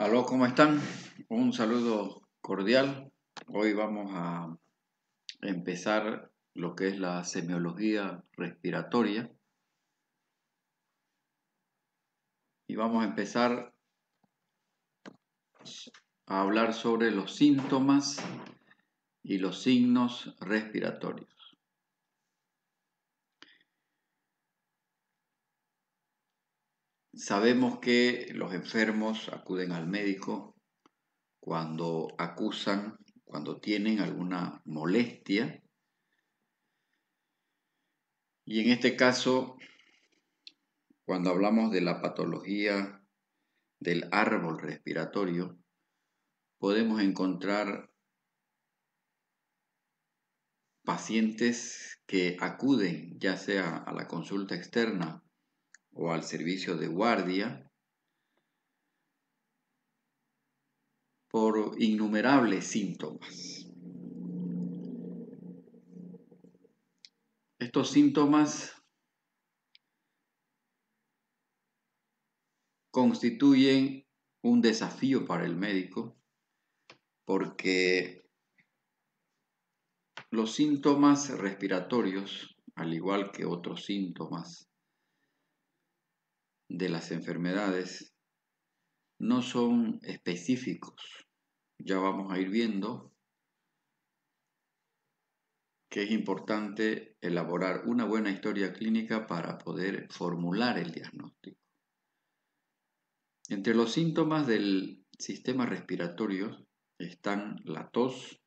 Aló, ¿cómo están? Un saludo cordial. Hoy vamos a empezar lo que es la semiología respiratoria y vamos a empezar a hablar sobre los síntomas y los signos respiratorios. Sabemos que los enfermos acuden al médico cuando cuando tienen alguna molestia, y en este caso, cuando hablamos de la patología del árbol respiratorio, podemos encontrar pacientes que acuden ya sea a la consulta externa o al servicio de guardia por innumerables síntomas. Estos síntomas constituyen un desafío para el médico porque los síntomas respiratorios, al igual que otros síntomas de las enfermedades, no son específicos. Ya vamos a ir viendo que es importante elaborar una buena historia clínica para poder formular el diagnóstico. Entre los síntomas del sistema respiratorio están la tos,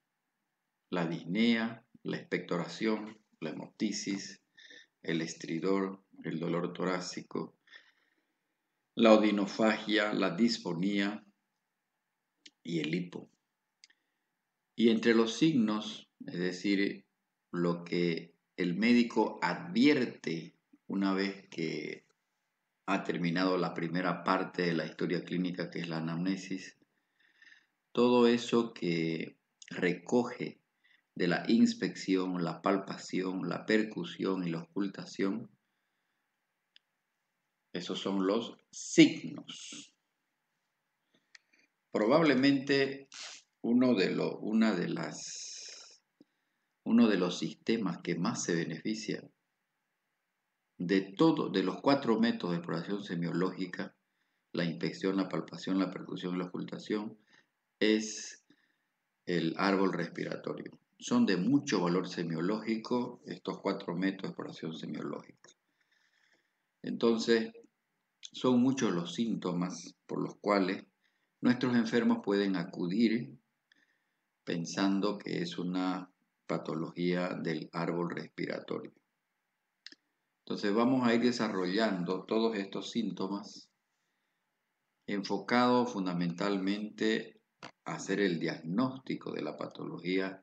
la disnea, la expectoración, la hemoptisis, el estridor, el dolor torácico, la odinofagia, la disfonía y el hipo. Y entre los signos, es decir, lo que el médico advierte una vez que ha terminado la primera parte de la historia clínica, que es la anamnesis, todo eso que recoge de la inspección, la palpación, la percusión y la ocultación, esos son los signos. Probablemente uno de los sistemas que más se beneficia de los 4 métodos de exploración semiológica, la inspección, la palpación, la percusión y la ocultación, es el árbol respiratorio. Son de mucho valor semiológico estos 4 métodos de exploración semiológica. Entonces, son muchos los síntomas por los cuales nuestros enfermos pueden acudir pensando que es una patología del árbol respiratorio. Entonces vamos a ir desarrollando todos estos síntomas enfocados fundamentalmente a hacer el diagnóstico de la patología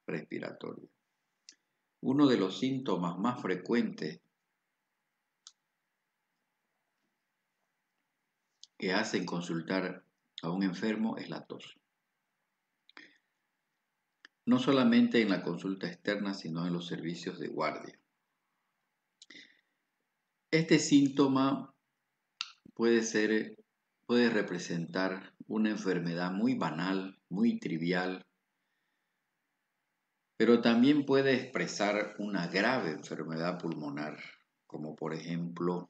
respiratoria. Uno de los síntomas más frecuentes que hacen consultar a un enfermo es la tos. No solamente en la consulta externa, sino en los servicios de guardia. Este síntoma puede representar una enfermedad muy banal, muy trivial, pero también puede expresar una grave enfermedad pulmonar, como por ejemplo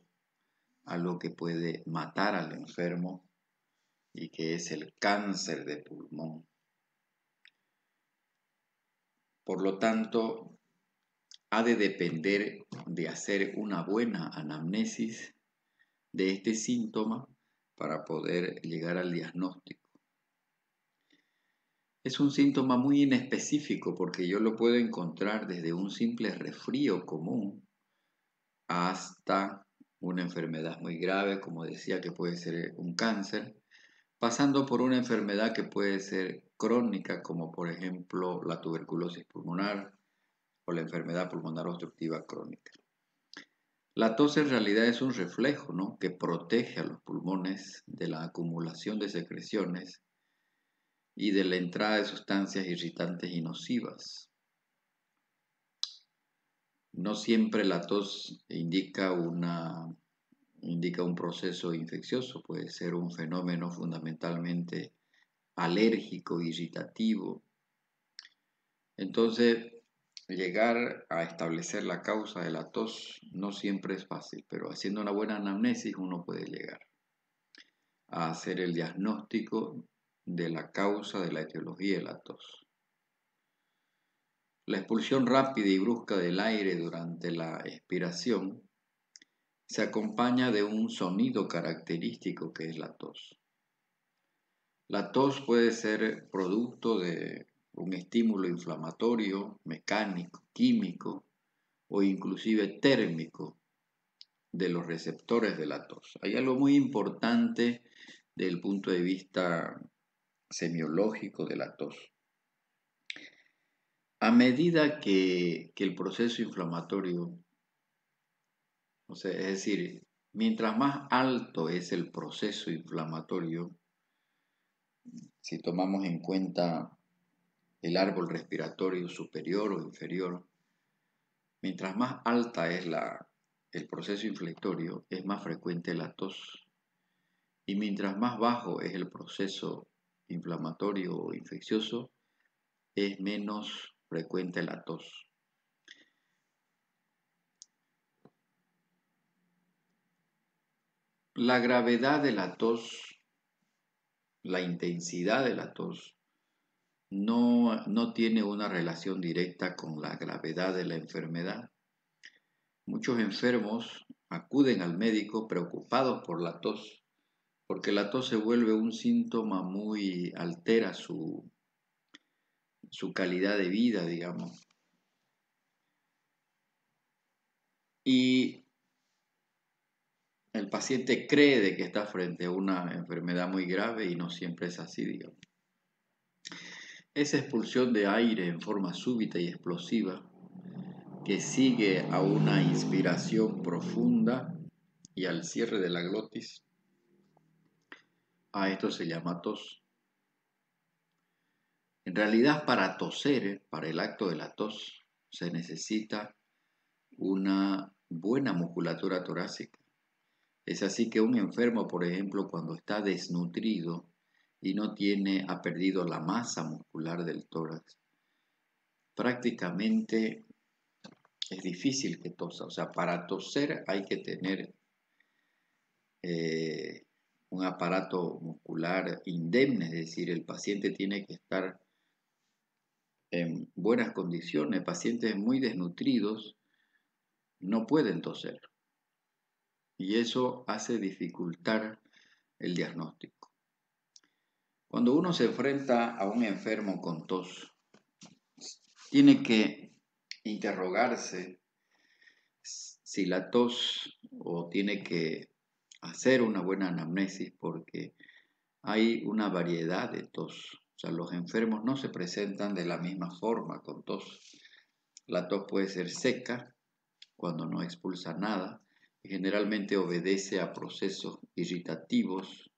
algo que puede matar al enfermo y que es el cáncer de pulmón. Por lo tanto, ha de depender de hacer una buena anamnesis de este síntoma para poder llegar al diagnóstico. Es un síntoma muy inespecífico porque yo lo puedo encontrar desde un simple resfrío común hasta una enfermedad muy grave, como decía, que puede ser un cáncer, pasando por una enfermedad que puede ser crónica, como por ejemplo la tuberculosis pulmonar o la enfermedad pulmonar obstructiva crónica. La tos en realidad es un reflejo, ¿no?, que protege a los pulmones de la acumulación de secreciones y de la entrada de sustancias irritantes y nocivas. No siempre la tos indica una indica un proceso infeccioso, puede ser un fenómeno fundamentalmente alérgico, irritativo. Entonces, llegar a establecer la causa de la tos no siempre es fácil, pero haciendo una buena anamnesis uno puede llegar a hacer el diagnóstico de la causa de la etiología de la tos. La expulsión rápida y brusca del aire durante la expiración se acompaña de un sonido característico que es la tos. La tos puede ser producto de un estímulo inflamatorio, mecánico, químico o inclusive térmico de los receptores de la tos. Hay algo muy importante desde el punto de vista semiológico de la tos. A medida que el proceso inflamatorio, o sea, es decir, mientras más alto es el proceso inflamatorio, si tomamos en cuenta el árbol respiratorio superior o inferior, mientras más alta es el proceso inflamatorio, es más frecuente la tos. Y mientras más bajo es el proceso inflamatorio o infeccioso, es menos frecuente la tos. La gravedad de la tos, la intensidad de la tos, no tiene una relación directa con la gravedad de la enfermedad. Muchos enfermos acuden al médico preocupados por la tos, porque la tos se vuelve un síntoma altera su calidad de vida, digamos. Y el paciente cree de que está frente a una enfermedad muy grave y no siempre es así, digamos. Esa expulsión de aire en forma súbita y explosiva que sigue a una inspiración profunda y al cierre de la glotis, a esto se llama tos. En realidad, para toser, para el acto de la tos, se necesita una buena musculatura torácica. Es así que un enfermo, por ejemplo, cuando está desnutrido y ha perdido la masa muscular del tórax, prácticamente es difícil que tosa. O sea, para toser hay que tener un aparato muscular indemne, es decir, el paciente tiene que estar en buenas condiciones. Pacientes muy desnutridos no pueden toser y eso hace dificultar el diagnóstico. Cuando uno se enfrenta a un enfermo con tos, tiene que interrogarse si la tos, o tiene que hacer una buena anamnesis, porque hay una variedad de tos. O sea, los enfermos no se presentan de la misma forma con tos. La tos puede ser seca, cuando no expulsa nada, y generalmente obedece a procesos irritativos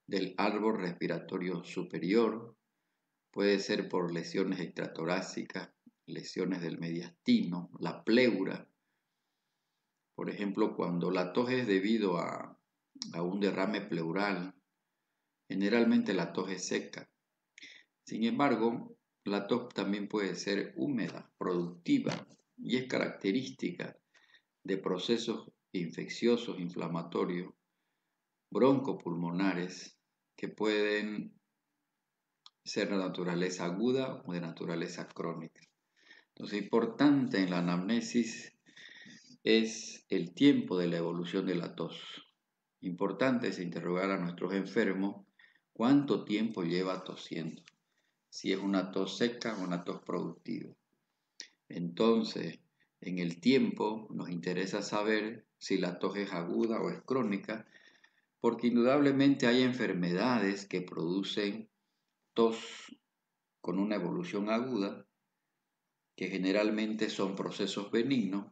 del árbol respiratorio superior. Puede ser por lesiones extratorácicas, lesiones del mediastino, la pleura. Por ejemplo, cuando la tos es debido a un derrame pleural, generalmente la tos es seca. Sin embargo, la tos también puede ser húmeda, productiva, y es característica de procesos infecciosos, inflamatorios, broncopulmonares, que pueden ser de naturaleza aguda o de naturaleza crónica. Entonces, importante en la anamnesis es el tiempo de la evolución de la tos. Importante es interrogar a nuestros enfermos cuánto tiempo lleva tosiendo, si es una tos seca o una tos productiva. Entonces, en el tiempo nos interesa saber si la tos es aguda o es crónica, porque indudablemente hay enfermedades que producen tos con una evolución aguda, que generalmente son procesos benignos,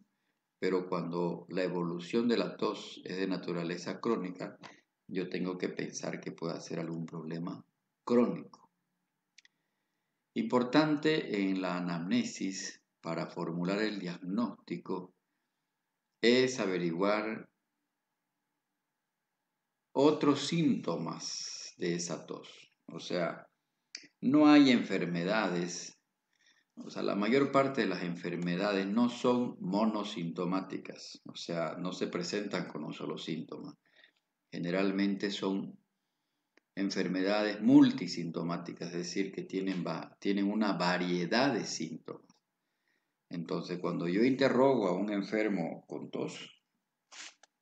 pero cuando la evolución de la tos es de naturaleza crónica, yo tengo que pensar que puede ser algún problema crónico. Importante en la anamnesis para formular el diagnóstico es averiguar otros síntomas de esa tos. O sea, no hay enfermedades, o sea, la mayor parte de las enfermedades no son monosintomáticas, o sea, no se presentan con un solo síntoma. Generalmente son enfermedades multisintomáticas, es decir, que tienen una variedad de síntomas. Entonces, cuando yo interrogo a un enfermo con tos,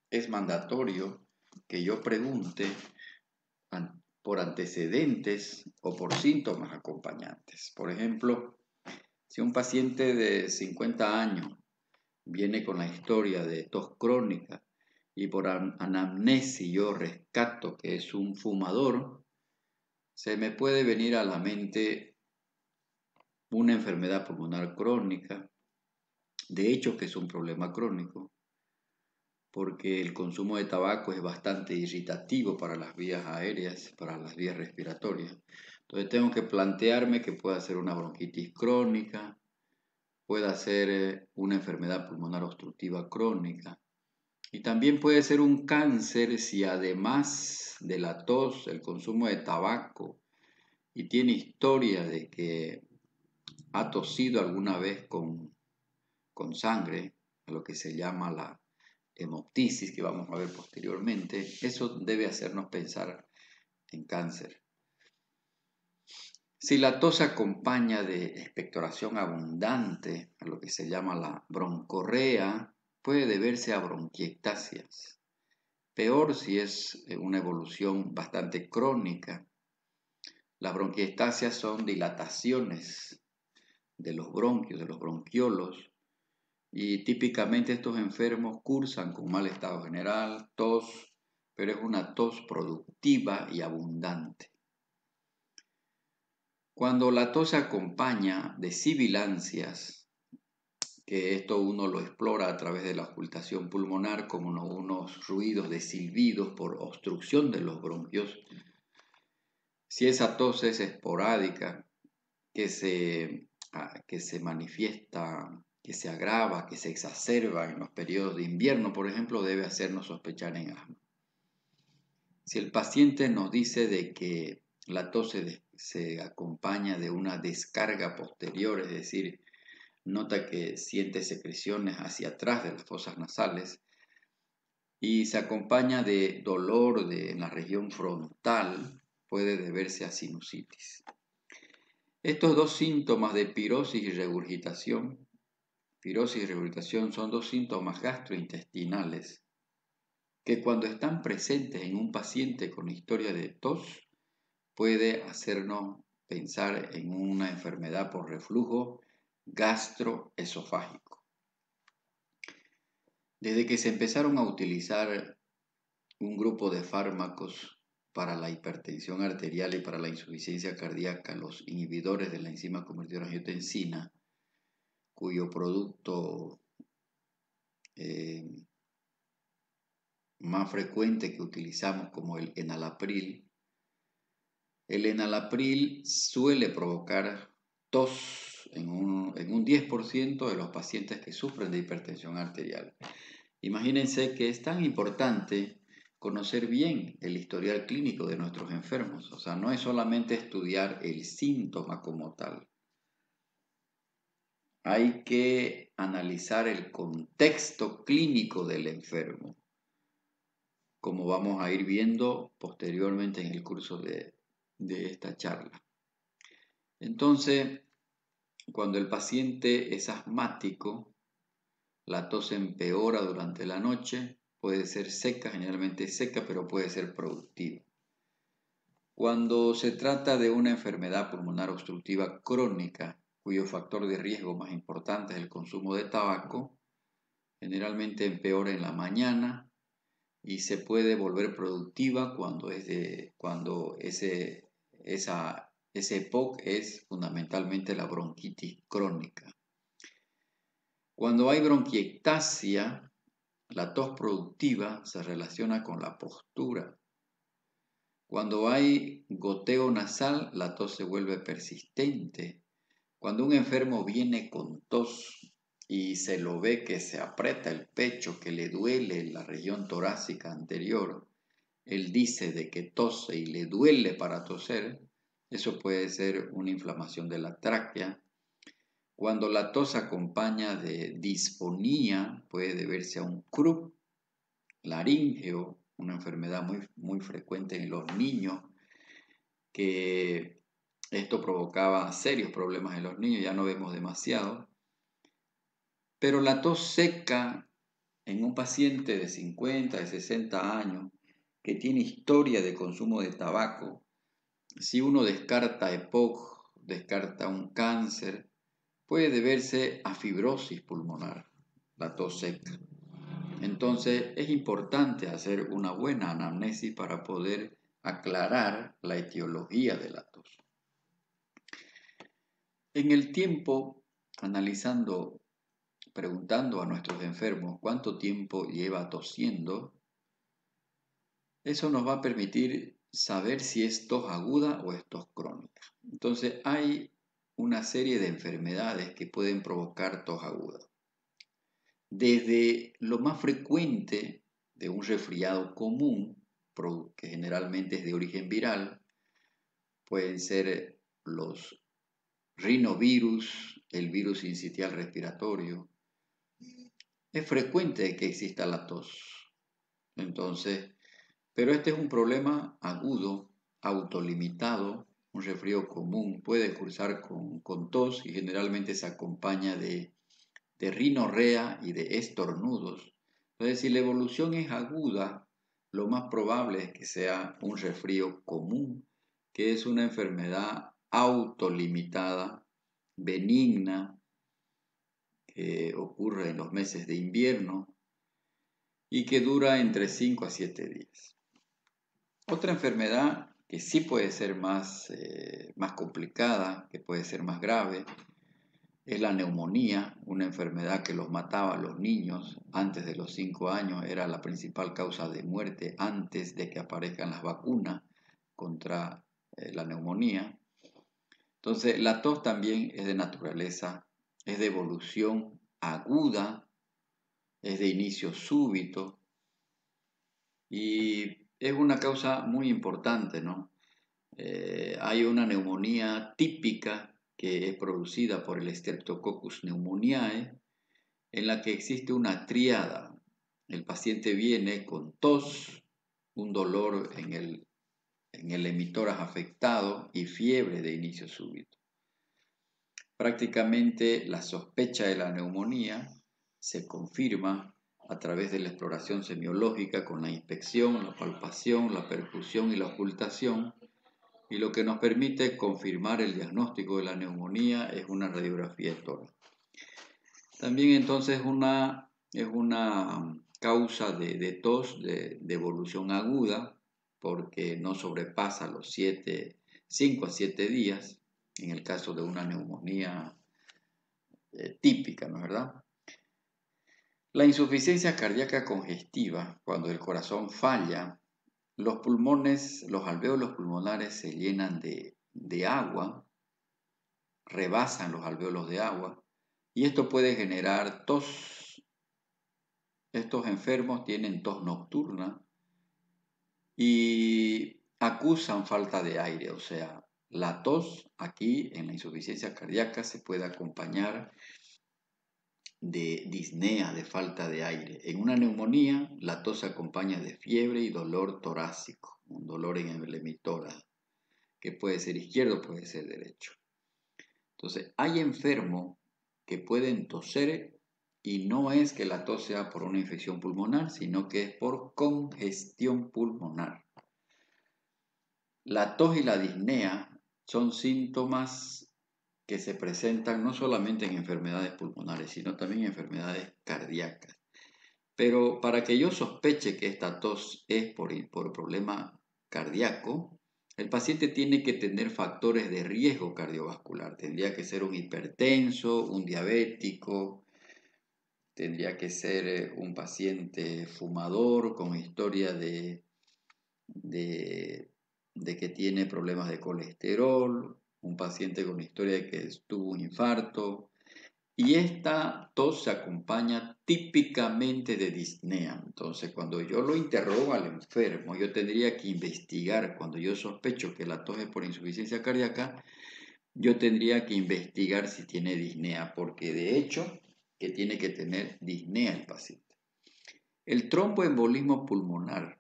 es mandatorio que yo pregunte por antecedentes o por síntomas acompañantes. Por ejemplo, si un paciente de 50 años viene con la historia de tos crónica y por anamnesis yo rescato que es un fumador, se me puede venir a la mente una enfermedad pulmonar crónica, de hecho que es un problema crónico, porque el consumo de tabaco es bastante irritativo para las vías aéreas, para las vías respiratorias. Entonces tengo que plantearme que pueda ser una bronquitis crónica, puede ser una enfermedad pulmonar obstructiva crónica, y también puede ser un cáncer si además de la tos, el consumo de tabaco, y tiene historia de que ha tosido alguna vez con sangre, a lo que se llama la hemoptisis, que vamos a ver posteriormente, eso debe hacernos pensar en cáncer. Si la tos acompaña de expectoración abundante, a lo que se llama la broncorrea, puede deberse a bronquiectasias. Peor si es una evolución bastante crónica. Las bronquiectasias son dilataciones de los bronquios, de los bronquiolos, y típicamente estos enfermos cursan con mal estado general, tos, pero es una tos productiva y abundante. Cuando la tos se acompaña de sibilancias, que esto uno lo explora a través de la auscultación pulmonar como unos ruidos de silbidos por obstrucción de los bronquios, si esa tos es esporádica, que se manifiesta, que se agrava, que se exacerba en los periodos de invierno, por ejemplo, debe hacernos sospechar en asma. Si el paciente nos dice de que la tos se acompaña de una descarga posterior, es decir, nota que siente secreciones hacia atrás de las fosas nasales y se acompaña de dolor en la región frontal, puede deberse a sinusitis. Estos dos síntomas de pirosis y regurgitación son dos síntomas gastrointestinales que cuando están presentes en un paciente con historia de tos puede hacernos pensar en una enfermedad por reflujo gastroesofágico. Desde que se empezaron a utilizar un grupo de fármacos para la hipertensión arterial y para la insuficiencia cardíaca, los inhibidores de la enzima convertidora de angiotensina, cuyo producto más frecuente que utilizamos como el enalapril suele provocar tos en un 10% de los pacientes que sufren de hipertensión arterial. Imagínense que es tan importante conocer bien el historial clínico de nuestros enfermos. O sea, no es solamente estudiar el síntoma como tal. Hay que analizar el contexto clínico del enfermo, como vamos a ir viendo posteriormente en el curso de esta charla. Entonces, cuando el paciente es asmático, la tos empeora durante la noche, puede ser seca, generalmente seca, pero puede ser productiva. Cuando se trata de una enfermedad pulmonar obstructiva crónica, cuyo factor de riesgo más importante es el consumo de tabaco, generalmente empeora en la mañana y se puede volver productiva cuando ese EPOC es fundamentalmente la bronquitis crónica. Cuando hay bronquiectasia, la tos productiva se relaciona con la postura. Cuando hay goteo nasal, la tos se vuelve persistente. Cuando un enfermo viene con tos y se lo ve que se aprieta el pecho, que le duele la región torácica anterior, él dice de que tose y le duele para toser, eso puede ser una inflamación de la tráquea. Cuando la tos acompaña de disfonía, puede deberse a un croup laríngeo, una enfermedad muy frecuente en los niños, que esto provocaba serios problemas en los niños, ya no vemos demasiado. Pero la tos seca en un paciente de 50, de 60 años, que tiene historia de consumo de tabaco, si uno descarta EPOC, descarta un cáncer, puede deberse a fibrosis pulmonar, la tos seca. Entonces es importante hacer una buena anamnesis para poder aclarar la etiología de la tos. En el tiempo, analizando, preguntando a nuestros enfermos cuánto tiempo lleva tosiendo, eso nos va a permitir saber si es tos aguda o es tos crónica. Entonces hay una serie de enfermedades que pueden provocar tos aguda. Desde lo más frecuente de un resfriado común, que generalmente es de origen viral, pueden ser los rinovirus, el virus sincitial respiratorio. Es frecuente que exista la tos. Entonces, pero este es un problema agudo, autolimitado, un resfrío común. Puede cursar con tos y generalmente se acompaña de rinorrea y de estornudos. Entonces, si la evolución es aguda, lo más probable es que sea un resfrío común, que es una enfermedad autolimitada, benigna, que ocurre en los meses de invierno y que dura entre 5 a 7 días. Otra enfermedad que sí puede ser más complicada, que puede ser más grave, es la neumonía, una enfermedad que los mataba a los niños antes de los 5 años, era la principal causa de muerte antes de que aparezcan las vacunas contra la neumonía. Entonces, la tos también es de naturaleza, es de evolución aguda, es de inicio súbito y es una causa muy importante, ¿no? Hay una neumonía típica que es producida por el Streptococcus pneumoniae, en la que existe una tríada. El paciente viene con tos, un dolor en el emitórax afectado y fiebre de inicio súbito. Prácticamente la sospecha de la neumonía se confirma a través de la exploración semiológica con la inspección, la palpación, la percusión y la ocultación, y lo que nos permite confirmar el diagnóstico de la neumonía es una radiografía de tórax. También entonces es una causa de tos de evolución aguda porque no sobrepasa los 5 a 7 días en el caso de una neumonía típica, ¿no es verdad? La insuficiencia cardíaca congestiva, cuando el corazón falla, los pulmones, los alvéolos pulmonares se llenan de agua, rebasan los alvéolos de agua, y esto puede generar tos. Estos enfermos tienen tos nocturna y acusan falta de aire, o sea, la tos aquí en la insuficiencia cardíaca se puede acompañar de disnea, de falta de aire. En una neumonía, la tos se acompaña de fiebre y dolor torácico, un dolor en el hemitórax, que puede ser izquierdo, puede ser derecho. Entonces, hay enfermos que pueden toser y no es que la tos sea por una infección pulmonar, sino que es por congestión pulmonar. La tos y la disnea son síntomas que se presentan no solamente en enfermedades pulmonares, sino también en enfermedades cardíacas. Pero para que yo sospeche que esta tos es por problema cardíaco, el paciente tiene que tener factores de riesgo cardiovascular. Tendría que ser un hipertenso, un diabético, tendría que ser un paciente fumador con historia de que tiene problemas de colesterol, un paciente con historia de que tuvo un infarto, Y esta tos se acompaña típicamente de disnea. Entonces, cuando yo lo interrogo al enfermo, yo tendría que investigar, cuando yo sospecho que la tos es por insuficiencia cardíaca, yo tendría que investigar si tiene disnea, porque de hecho que tiene que tener disnea el paciente. El tromboembolismo pulmonar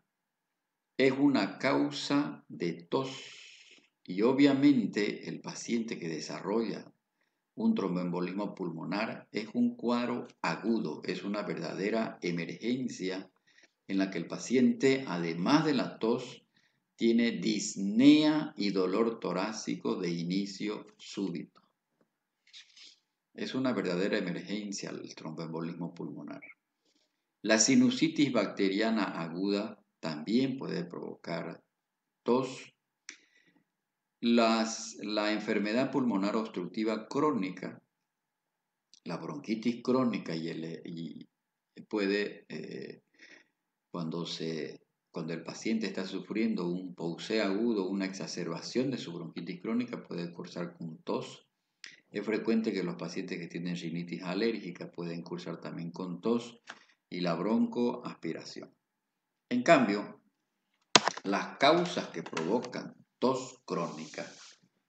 es una causa de tos y obviamente el paciente que desarrolla un tromboembolismo pulmonar es un cuadro agudo, es una verdadera emergencia en la que el paciente, además de la tos, tiene disnea y dolor torácico de inicio súbito. Es una verdadera emergencia el tromboembolismo pulmonar. La sinusitis bacteriana aguda también puede provocar tos. La enfermedad pulmonar obstructiva crónica, la bronquitis crónica cuando el paciente está sufriendo un POUC agudo, una exacerbación de su bronquitis crónica, puede cursar con tos. Es frecuente que los pacientes que tienen rinitis alérgica pueden cursar también con tos y la broncoaspiración. En cambio, las causas que provocan tos crónica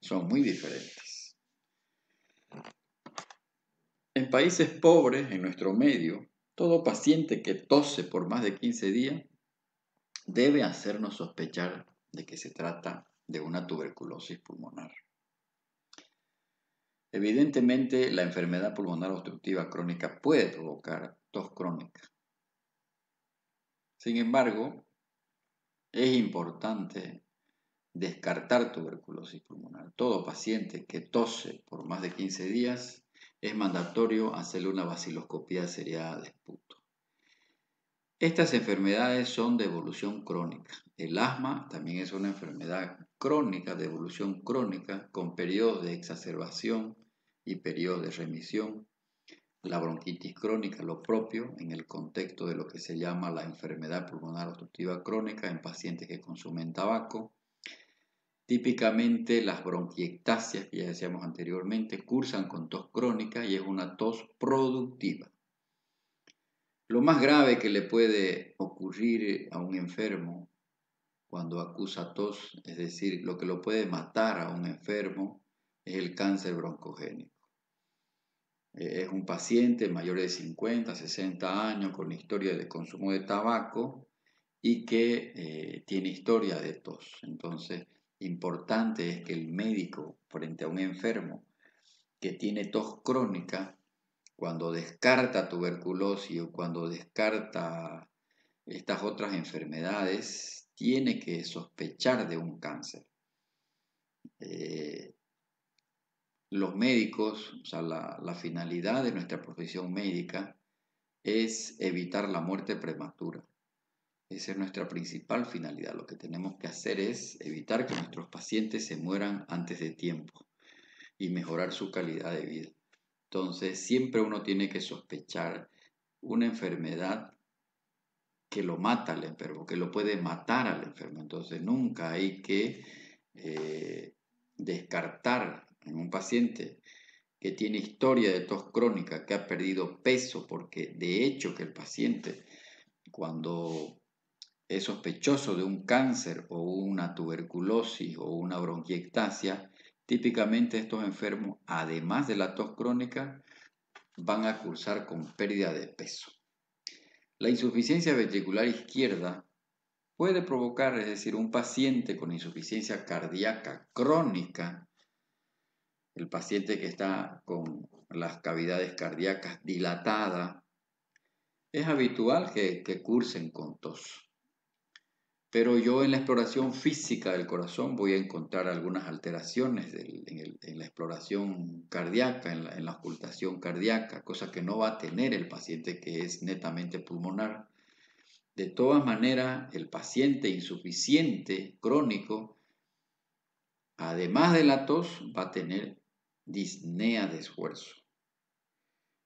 son muy diferentes. En países pobres, en nuestro medio, todo paciente que tose por más de 15 días debe hacernos sospechar de que se trata de una tuberculosis pulmonar. Evidentemente, la enfermedad pulmonar obstructiva crónica puede provocar tos crónica. Sin embargo, es importante descartar tuberculosis pulmonar. Todo paciente que tose por más de 15 días es mandatorio hacerle una baciloscopía seriada de esputo. Estas enfermedades son de evolución crónica. El asma también es una enfermedad crónica, de evolución crónica, con periodos de exacerbación y periodos de remisión. La bronquitis crónica, lo propio, en el contexto de lo que se llama la enfermedad pulmonar obstructiva crónica en pacientes que consumen tabaco. Típicamente las bronquiectasias, que ya decíamos anteriormente, cursan con tos crónica y es una tos productiva. Lo más grave que le puede ocurrir a un enfermo cuando acusa tos, es decir, lo que lo puede matar a un enfermo, es el cáncer broncogénico. Es un paciente mayor de 50, 60 años con historia de consumo de tabaco y que tiene historia de tos. Entonces, importante es que el médico, frente a un enfermo que tiene tos crónica, cuando descarta tuberculosis o cuando descarta estas otras enfermedades, tiene que sospechar de un cáncer. Los médicos, o sea, la finalidad de nuestra profesión médica es evitar la muerte prematura. Esa es nuestra principal finalidad. Lo que tenemos que hacer es evitar que nuestros pacientes se mueran antes de tiempo y mejorar su calidad de vida. Entonces, siempre uno tiene que sospechar una enfermedad que lo mata al enfermo, que lo puede matar al enfermo. Entonces, nunca hay que descartar en un paciente que tiene historia de tos crónica, que ha perdido peso, porque de hecho que el paciente, cuando es sospechoso de un cáncer o una tuberculosis o una bronquiectasia, típicamente estos enfermos, además de la tos crónica, van a cursar con pérdida de peso. La insuficiencia ventricular izquierda puede provocar, es decir, un paciente con insuficiencia cardíaca crónica, el paciente que está con las cavidades cardíacas dilatadas, es habitual que cursen con tos. Pero yo en la exploración física del corazón voy a encontrar algunas alteraciones en la exploración cardíaca, en la ocultación cardíaca, cosa que no va a tener el paciente que es netamente pulmonar. De todas maneras, el paciente insuficiente crónico, además de la tos, va a tener disnea de esfuerzo.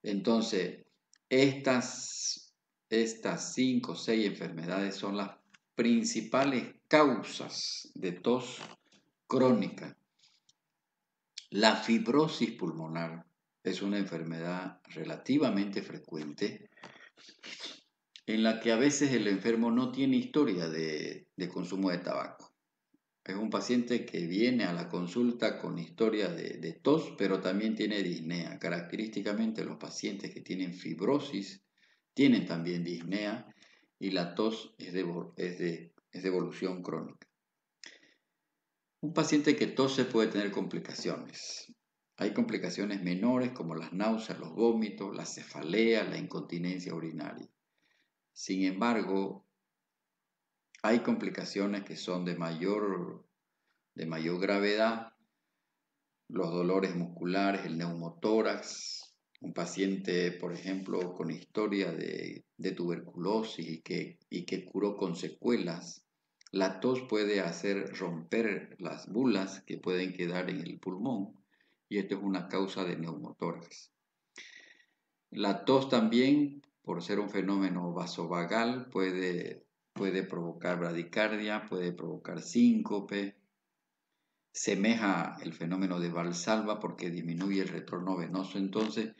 Entonces, estas 5 o 6 enfermedades son las principales causas de tos crónica. La fibrosis pulmonar es una enfermedad relativamente frecuente en la que a veces el enfermo no tiene historia de consumo de tabaco. Es un paciente que viene a la consulta con historia de tos, pero también tiene disnea. Característicamente los pacientes que tienen fibrosis tienen también disnea y la tos es de evolución crónica. Un paciente que tose puede tener complicaciones. Hay complicaciones menores como las náuseas, los vómitos, la cefalea, la incontinencia urinaria. Sin embargo, hay complicaciones que son de mayor gravedad, los dolores musculares, el neumotórax, un paciente, por ejemplo, con historia de tuberculosis y que curó con secuelas. La tos puede hacer romper las bulas que pueden quedar en el pulmón y esto es una causa de neumotórax. La tos también, por ser un fenómeno vasovagal, puede provocar bradicardia, puede provocar síncope. Semeja el fenómeno de Valsalva porque disminuye el retorno venoso. Entonces,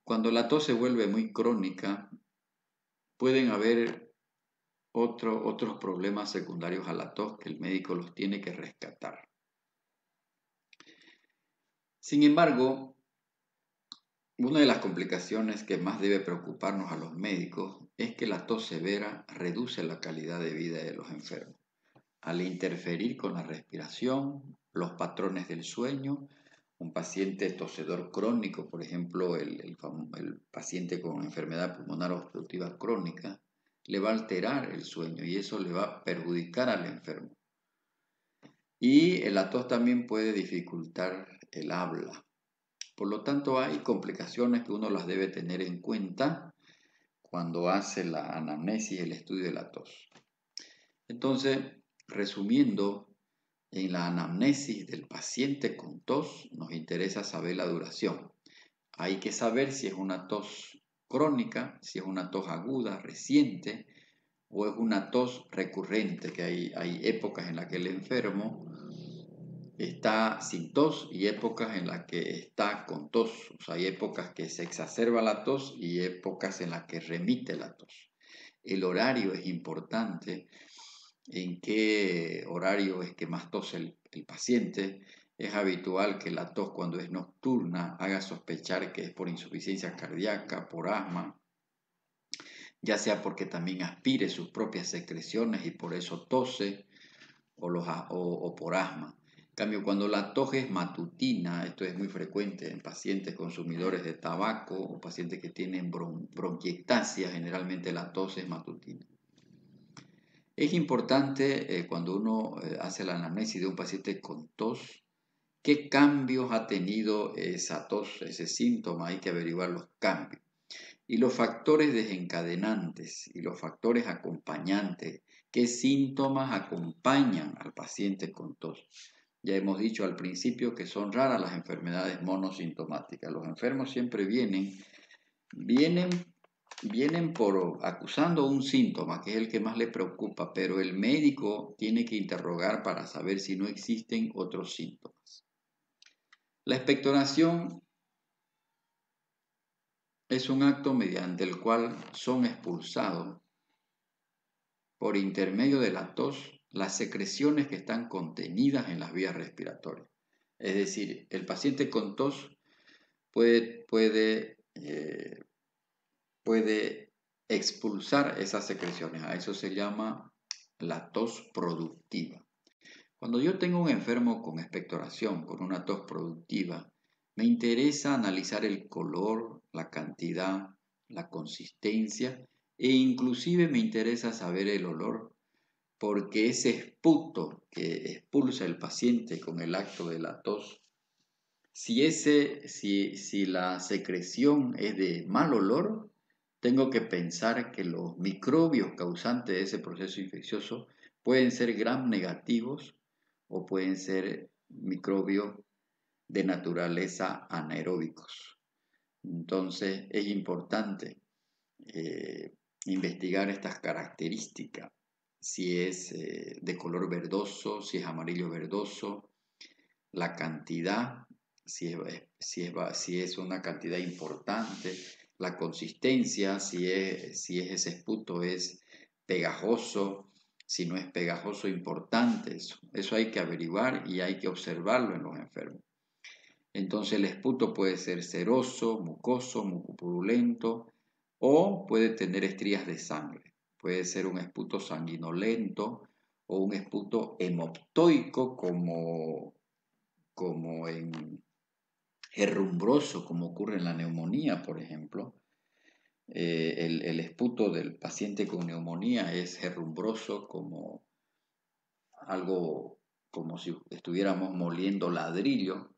cuando la tos se vuelve muy crónica, pueden haber otros problemas secundarios a la tos que el médico los tiene que rescatar. Sin embargo, una de las complicaciones que más debe preocuparnos a los médicos es que la tos severa reduce la calidad de vida de los enfermos. Al interferir con la respiración, los patrones del sueño, un paciente tosedor crónico, por ejemplo, el paciente con enfermedad pulmonar obstructiva crónica, le va a alterar el sueño y eso le va a perjudicar al enfermo. Y la tos también puede dificultar el habla. Por lo tanto, hay complicaciones que uno las debe tener en cuenta cuando hace la anamnesis y el estudio de la tos. Entonces, resumiendo, en la anamnesis del paciente con tos nos interesa saber la duración. Hay que saber si es una tos crónica, si es una tos aguda, reciente, o es una tos recurrente, que hay épocas en las que el enfermo está sin tos y épocas en las que está con tos. O sea, hay épocas que se exacerba la tos y épocas en las que remite la tos. El horario es importante. En qué horario es que más tose el paciente. Es habitual que la tos cuando es nocturna haga sospechar que es por insuficiencia cardíaca, por asma, ya sea porque también aspire sus propias secreciones y por eso tose o por asma. En cambio, cuando la tos es matutina, esto es muy frecuente en pacientes consumidores de tabaco o pacientes que tienen bronquiectasia, generalmente la tos es matutina. Es importante cuando uno hace la anamnesis de un paciente con tos, qué cambios ha tenido esa tos, ese síntoma, hay que averiguar los cambios. Y los factores desencadenantes y los factores acompañantes, qué síntomas acompañan al paciente con tos. Ya hemos dicho al principio que son raras las enfermedades monosintomáticas. Los enfermos siempre vienen por acusando un síntoma, que es el que más le preocupa, pero el médico tiene que interrogar para saber si no existen otros síntomas. La expectoración es un acto mediante el cual son expulsados por intermedio de la tos las secreciones que están contenidas en las vías respiratorias. Es decir, el paciente con tos puede expulsar esas secreciones. A eso se llama la tos productiva. Cuando yo tengo un enfermo con expectoración, con una tos productiva, me interesa analizar el color, la cantidad, la consistencia e inclusive me interesa saber el olor, porque ese esputo que expulsa el paciente con el acto de la tos, si la secreción es de mal olor, tengo que pensar que los microbios causantes de ese proceso infeccioso pueden ser gram negativos o pueden ser microbios de naturaleza anaeróbicos. Entonces es importante investigar estas características, si es de color verdoso, si es amarillo verdoso, la cantidad si es una cantidad importante, la consistencia, si ese esputo es pegajoso, si no es pegajoso, importante. Eso hay que averiguar y hay que observarlo en los enfermos. Entonces el esputo puede ser ceroso, mucoso, mucopurulento o puede tener estrías de sangre. Puede ser un esputo sanguinolento o un esputo hemoptoico como en herrumbroso, como ocurre en la neumonía, por ejemplo. El esputo del paciente con neumonía es herrumbroso como algo, como si estuviéramos moliendo ladrillo.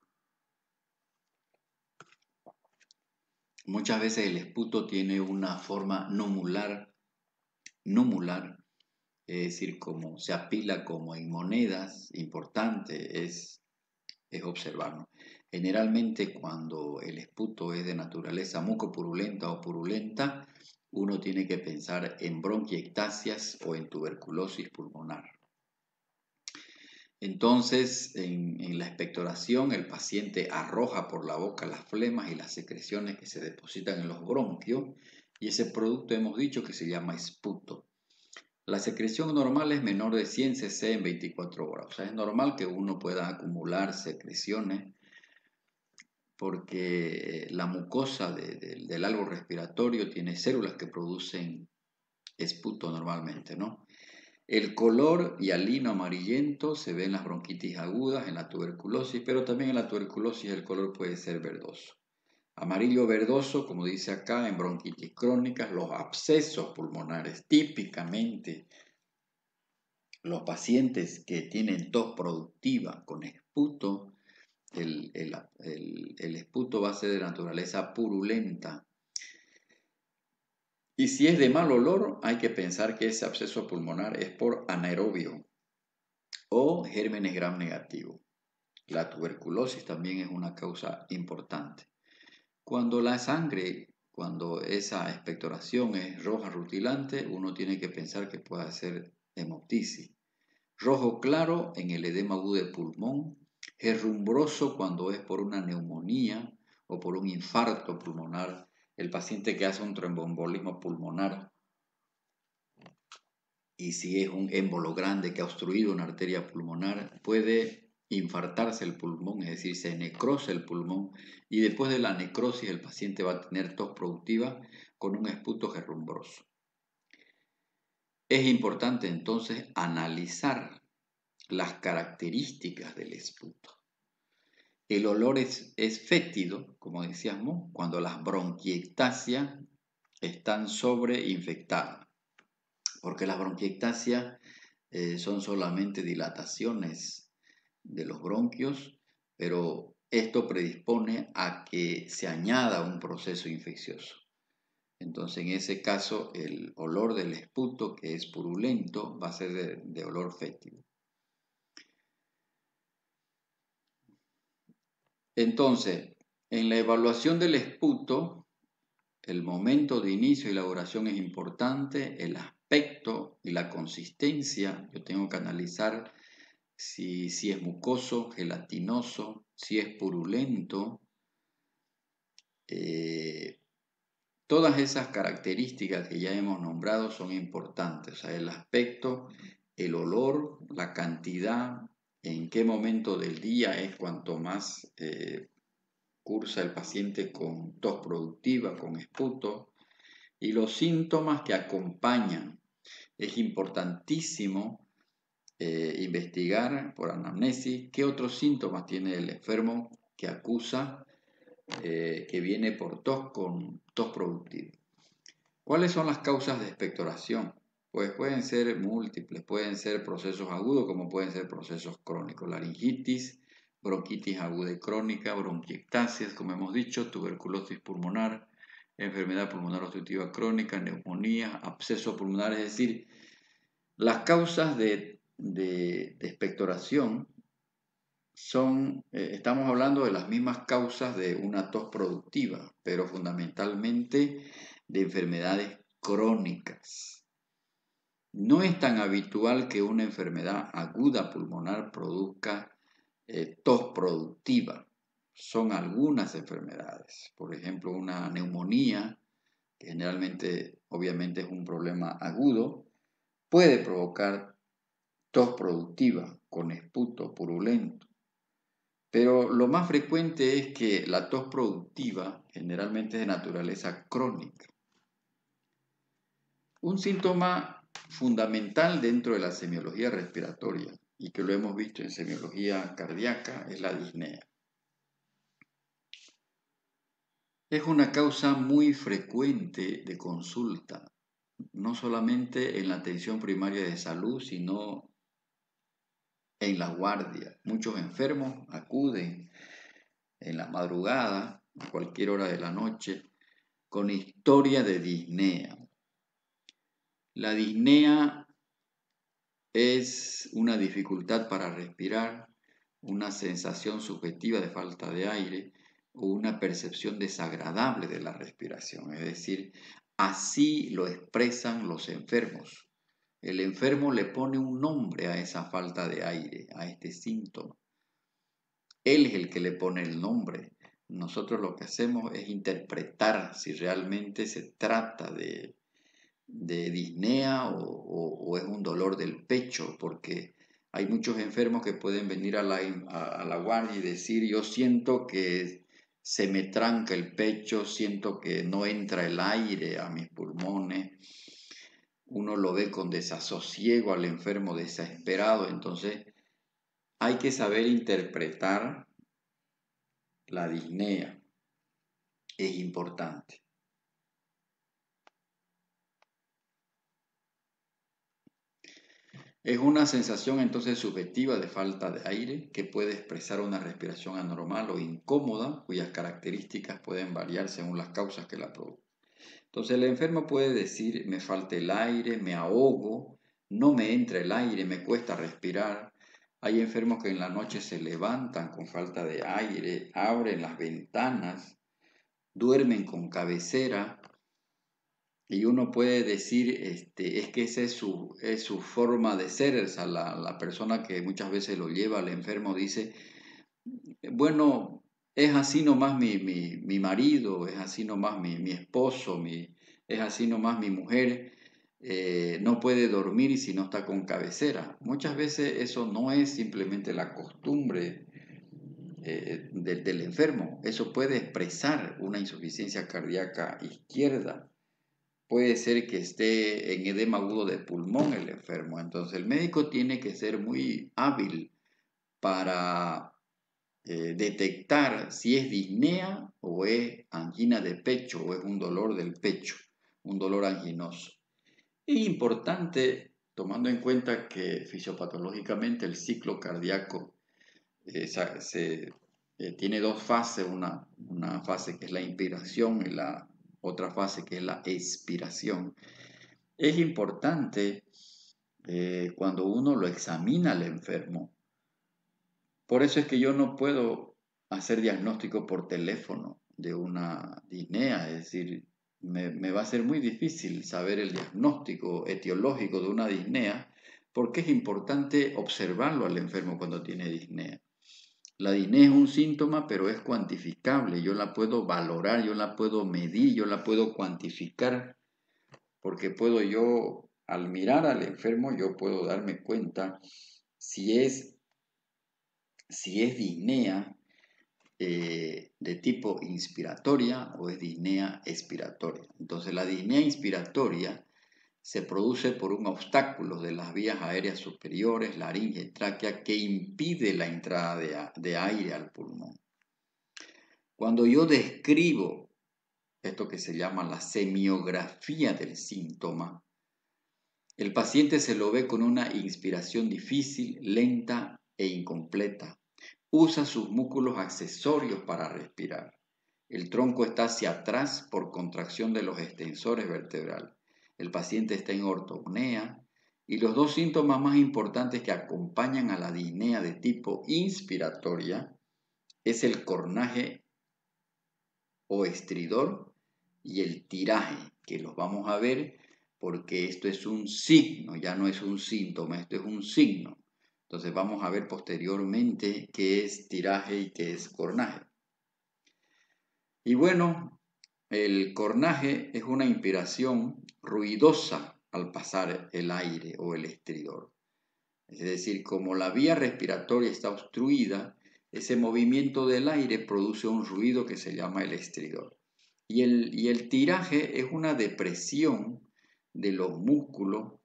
Muchas veces el esputo tiene una forma numular, es decir, como se apila como en monedas, importante es observarlo. Generalmente cuando el esputo es de naturaleza mucopurulenta o purulenta, uno tiene que pensar en bronquiectasias o en tuberculosis pulmonar. Entonces, en la expectoración, el paciente arroja por la boca las flemas y las secreciones que se depositan en los bronquios, y ese producto hemos dicho que se llama esputo. La secreción normal es menor de 100 cc en 24 horas. O sea, es normal que uno pueda acumular secreciones porque la mucosa del algo respiratorio tiene células que producen esputo normalmente, ¿no? El color hialino amarillento se ve en las bronquitis agudas, en la tuberculosis, pero también en la tuberculosis el color puede ser verdoso. Amarillo verdoso, como dice acá, en bronquitis crónicas, los abscesos pulmonares, típicamente los pacientes que tienen tos productiva con esputo, el esputo va a ser de naturaleza purulenta. Y si es de mal olor, hay que pensar que ese absceso pulmonar es por anaerobio o gérmenes gram negativo. La tuberculosis también es una causa importante. Cuando esa expectoración es roja rutilante, uno tiene que pensar que puede ser hemoptisis. Rojo claro en el edema agudo de pulmón, herrumbroso cuando es por una neumonía o por un infarto pulmonar, el paciente que hace un tromboembolismo pulmonar, y si es un émbolo grande que ha obstruido una arteria pulmonar, puede infartarse el pulmón, es decir, se necrosa el pulmón, y después de la necrosis el paciente va a tener tos productiva con un esputo herrumbroso. Es importante entonces analizar las características del esputo. El olor es fétido, como decíamos, cuando las bronquiectasias están sobreinfectadas, porque las bronquiectasias son solamente dilataciones de los bronquios, pero esto predispone a que se añada un proceso infeccioso. Entonces, en ese caso, el olor del esputo, que es purulento, va a ser de olor fétido. Entonces, en la evaluación del esputo, el momento de inicio y elaboración es importante, el aspecto y la consistencia. Yo tengo que analizar si es mucoso, gelatinoso, si es purulento. Todas esas características que ya hemos nombrado son importantes. O sea, el aspecto, el olor, la cantidad, en qué momento del día es cuanto más cursa el paciente con tos productiva, con esputo, y los síntomas que acompañan. Es importantísimo investigar por anamnesis qué otros síntomas tiene el enfermo que acusa que viene por tos con tos productiva. ¿Cuáles son las causas de expectoración? Pues pueden ser múltiples, pueden ser procesos agudos como pueden ser procesos crónicos, laringitis, bronquitis aguda y crónica, bronquiectasias, como hemos dicho, tuberculosis pulmonar, enfermedad pulmonar obstructiva crónica, neumonía, absceso pulmonar, es decir, las causas de expectoración estamos hablando de las mismas causas de una tos productiva, pero fundamentalmente de enfermedades crónicas. No es tan habitual que una enfermedad aguda pulmonar produzca tos productiva. son algunas enfermedades. Por ejemplo, una neumonía, que generalmente, obviamente, es un problema agudo, puede provocar tos productiva con esputo purulento. Pero lo más frecuente es que la tos productiva generalmente es de naturaleza crónica. Un síntoma fundamental dentro de la semiología respiratoria y que lo hemos visto en semiología cardíaca es la disnea. Es una causa muy frecuente de consulta, no solamente en la atención primaria de salud, sino en la guardia. Muchos enfermos acuden en la madrugada, a cualquier hora de la noche, con historia de disnea. La disnea es una dificultad para respirar, una sensación subjetiva de falta de aire o una percepción desagradable de la respiración. Es decir, así lo expresan los enfermos. El enfermo le pone un nombre a esa falta de aire, a este síntoma. Él es el que le pone el nombre. Nosotros lo que hacemos es interpretar si realmente se trata de disnea o es un dolor del pecho, porque hay muchos enfermos que pueden venir a la guardia y decir: yo siento que se me tranca el pecho, siento que no entra el aire a mis pulmones. Uno lo ve con desasosiego al enfermo desesperado. Entonces hay que saber interpretar la disnea. Es importante. Es una sensación entonces subjetiva de falta de aire que puede expresar una respiración anormal o incómoda, cuyas características pueden variar según las causas que la producen. Entonces el enfermo puede decir: me falta el aire, me ahogo, no me entra el aire, me cuesta respirar. Hay enfermos que en la noche se levantan con falta de aire, abren las ventanas, duermen con cabecera. Y uno puede decir, es que esa es su forma de ser. O sea, la persona que muchas veces lo lleva al enfermo dice: bueno, es así nomás mi marido, es así nomás mi esposo, es así nomás mi mujer, no puede dormir si no está con cabecera. Muchas veces eso no es simplemente la costumbre del enfermo, eso puede expresar una insuficiencia cardíaca izquierda. Puede ser que esté en edema agudo de pulmón el enfermo. Entonces el médico tiene que ser muy hábil para detectar si es disnea o es angina de pecho o es un dolor del pecho, un dolor anginoso. Es importante, tomando en cuenta que fisiopatológicamente el ciclo cardíaco tiene dos fases, una fase que es la inspiración y la otra fase que es la expiración. Es importante cuando uno lo examina al enfermo. Por eso es que yo no puedo hacer diagnóstico por teléfono de una disnea, es decir, me va a ser muy difícil saber el diagnóstico etiológico de una disnea, porque es importante observarlo al enfermo cuando tiene disnea. La disnea es un síntoma, pero es cuantificable. Yo la puedo valorar, yo la puedo medir, yo la puedo cuantificar, porque puedo yo, al mirar al enfermo, yo puedo darme cuenta si es disnea de tipo inspiratoria o es disnea expiratoria. Entonces la disnea inspiratoria se produce por un obstáculo de las vías aéreas superiores, laringe y tráquea, que impide la entrada de aire al pulmón. Cuando yo describo esto que se llama la semiografía del síntoma, el paciente se lo ve con una inspiración difícil, lenta e incompleta. Usa sus músculos accesorios para respirar. El tronco está hacia atrás por contracción de los extensores vertebrales. El paciente está en ortopnea y los dos síntomas más importantes que acompañan a la disnea de tipo inspiratoria es el cornaje o estridor y el tiraje, que los vamos a ver porque esto es un signo, ya no es un síntoma, esto es un signo. Entonces vamos a ver posteriormente qué es tiraje y qué es cornaje. Y bueno, el cornaje es una inspiración ruidosa al pasar el aire o el estridor. Es decir, como la vía respiratoria está obstruida, ese movimiento del aire produce un ruido que se llama el estridor. Y el tiraje es una depresión de los músculos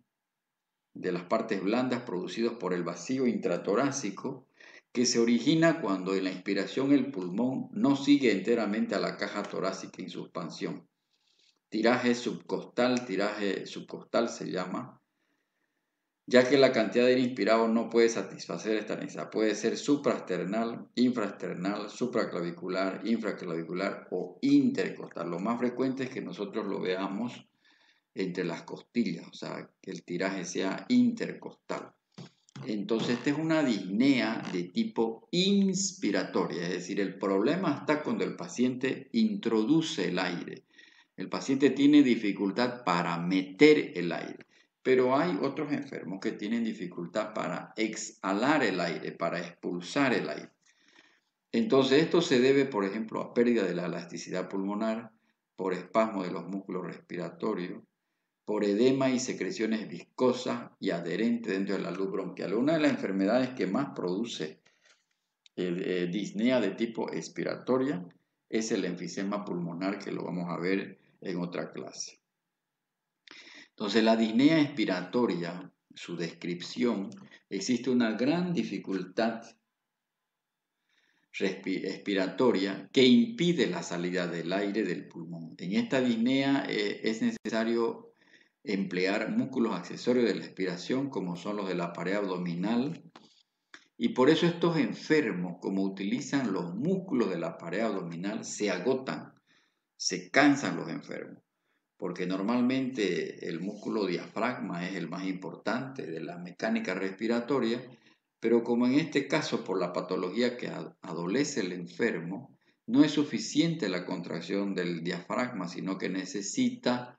de las partes blandas producidos por el vacío intratorácico que se origina cuando en la inspiración el pulmón no sigue enteramente a la caja torácica en su expansión. Tiraje subcostal se llama, ya que la cantidad de aire inspirado no puede satisfacer esta necesidad. Puede ser supraesternal, infraesternal, supraclavicular, infraclavicular o intercostal. Lo más frecuente es que nosotros lo veamos entre las costillas, o sea, que el tiraje sea intercostal. Entonces, esta es una disnea de tipo inspiratoria, es decir, el problema está cuando el paciente introduce el aire. El paciente tiene dificultad para meter el aire, pero hay otros enfermos que tienen dificultad para exhalar el aire, para expulsar el aire. Entonces, esto se debe, por ejemplo, a pérdida de la elasticidad pulmonar, por espasmo de los músculos respiratorios, por edema y secreciones viscosas y adherentes dentro de la luz bronquial. Una de las enfermedades que más produce disnea de tipo expiratoria es el enfisema pulmonar, que lo vamos a ver en otra clase. Entonces, la disnea expiratoria, su descripción, existe una gran dificultad expiratoria que impide la salida del aire del pulmón. En esta disnea es necesario emplear músculos accesorios de la expiración como son los de la pared abdominal, y por eso estos enfermos, como utilizan los músculos de la pared abdominal, se agotan, se cansan los enfermos, porque normalmente el músculo diafragma es el más importante de la mecánica respiratoria, pero como en este caso por la patología que adolece el enfermo, no es suficiente la contracción del diafragma, sino que necesita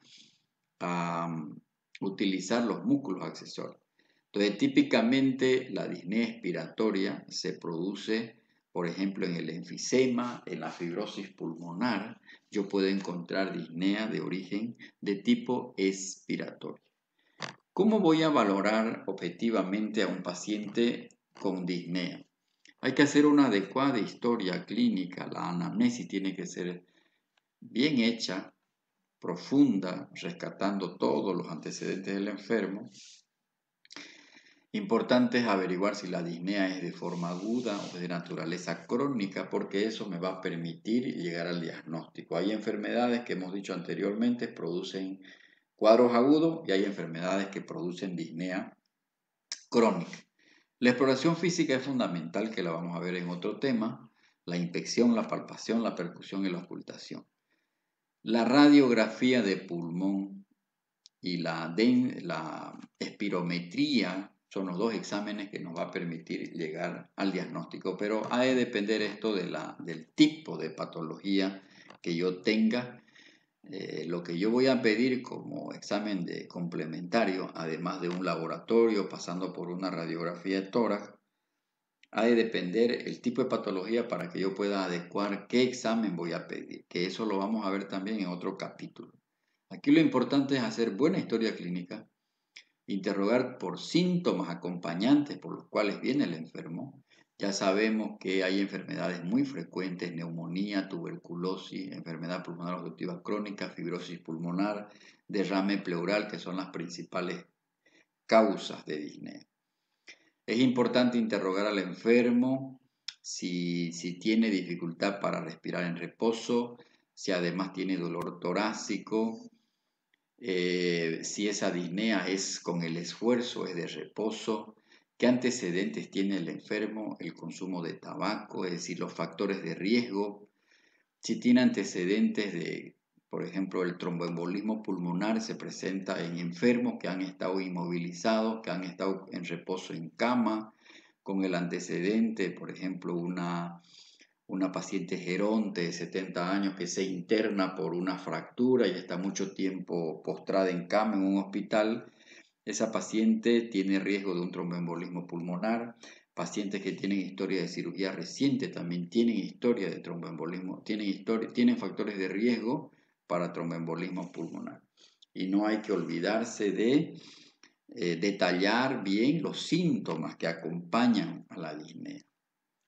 utilizar los músculos accesorios. Entonces, típicamente la disnea expiratoria se produce, por ejemplo, en el enfisema, en la fibrosis pulmonar. Yo puedo encontrar disnea de origen de tipo expiratorio. ¿Cómo voy a valorar objetivamente a un paciente con disnea? Hay que hacer una adecuada historia clínica. La anamnesis tiene que ser bien hecha, profunda, rescatando todos los antecedentes del enfermo. Importante es averiguar si la disnea es de forma aguda o de naturaleza crónica, porque eso me va a permitir llegar al diagnóstico. Hay enfermedades que hemos dicho anteriormente producen cuadros agudos y hay enfermedades que producen disnea crónica. La exploración física es fundamental, que la vamos a ver en otro tema: la inspección, la palpación, la percusión y la ocultación. La radiografía de pulmón y la espirometría son los dos exámenes que nos va a permitir llegar al diagnóstico, pero ha de depender esto del tipo de patología que yo tenga. Lo que yo voy a pedir como examen complementario, además de un laboratorio pasando por una radiografía de tórax, ha de depender el tipo de patología para que yo pueda adecuar qué examen voy a pedir, que eso lo vamos a ver también en otro capítulo. Aquí lo importante es hacer buena historia clínica, interrogar por síntomas acompañantes por los cuales viene el enfermo. Ya sabemos que hay enfermedades muy frecuentes: neumonía, tuberculosis, enfermedad pulmonar obstructiva crónica, fibrosis pulmonar, derrame pleural, que son las principales causas de disnea. Es importante interrogar al enfermo si tiene dificultad para respirar en reposo, si además tiene dolor torácico, si esa disnea es con el esfuerzo, es de reposo, qué antecedentes tiene el enfermo, el consumo de tabaco, es decir, los factores de riesgo, si tiene antecedentes de, por ejemplo, el tromboembolismo pulmonar se presenta en enfermos que han estado inmovilizados, que han estado en reposo en cama, con el antecedente, por ejemplo, una paciente geronte de 70 años que se interna por una fractura y está mucho tiempo postrada en cama en un hospital. Esa paciente tiene riesgo de un tromboembolismo pulmonar. pacientes que tienen historia de cirugía reciente también tienen historia de tromboembolismo, tienen factores de riesgo para tromboembolismo pulmonar. Y no hay que olvidarse de detallar bien los síntomas que acompañan a la disnea.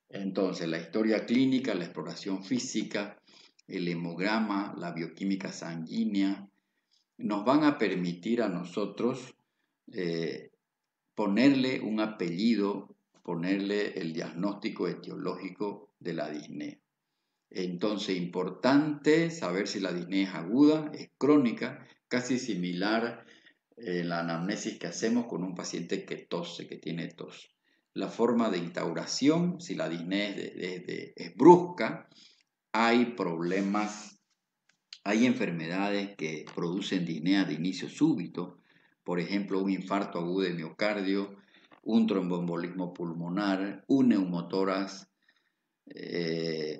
Entonces, la historia clínica, la exploración física, el hemograma, la bioquímica sanguínea, nos van a permitir a nosotros ponerle un apellido, ponerle el diagnóstico etiológico de la disnea. Entonces, importante saber si la disnea es aguda, es crónica, casi similar en la anamnesis que hacemos con un paciente que tose, que tiene tos. La forma de instauración, si la disnea es brusca, hay problemas, hay enfermedades que producen disnea de inicio súbito, por ejemplo, un infarto agudo de miocardio, un tromboembolismo pulmonar, un neumotórax,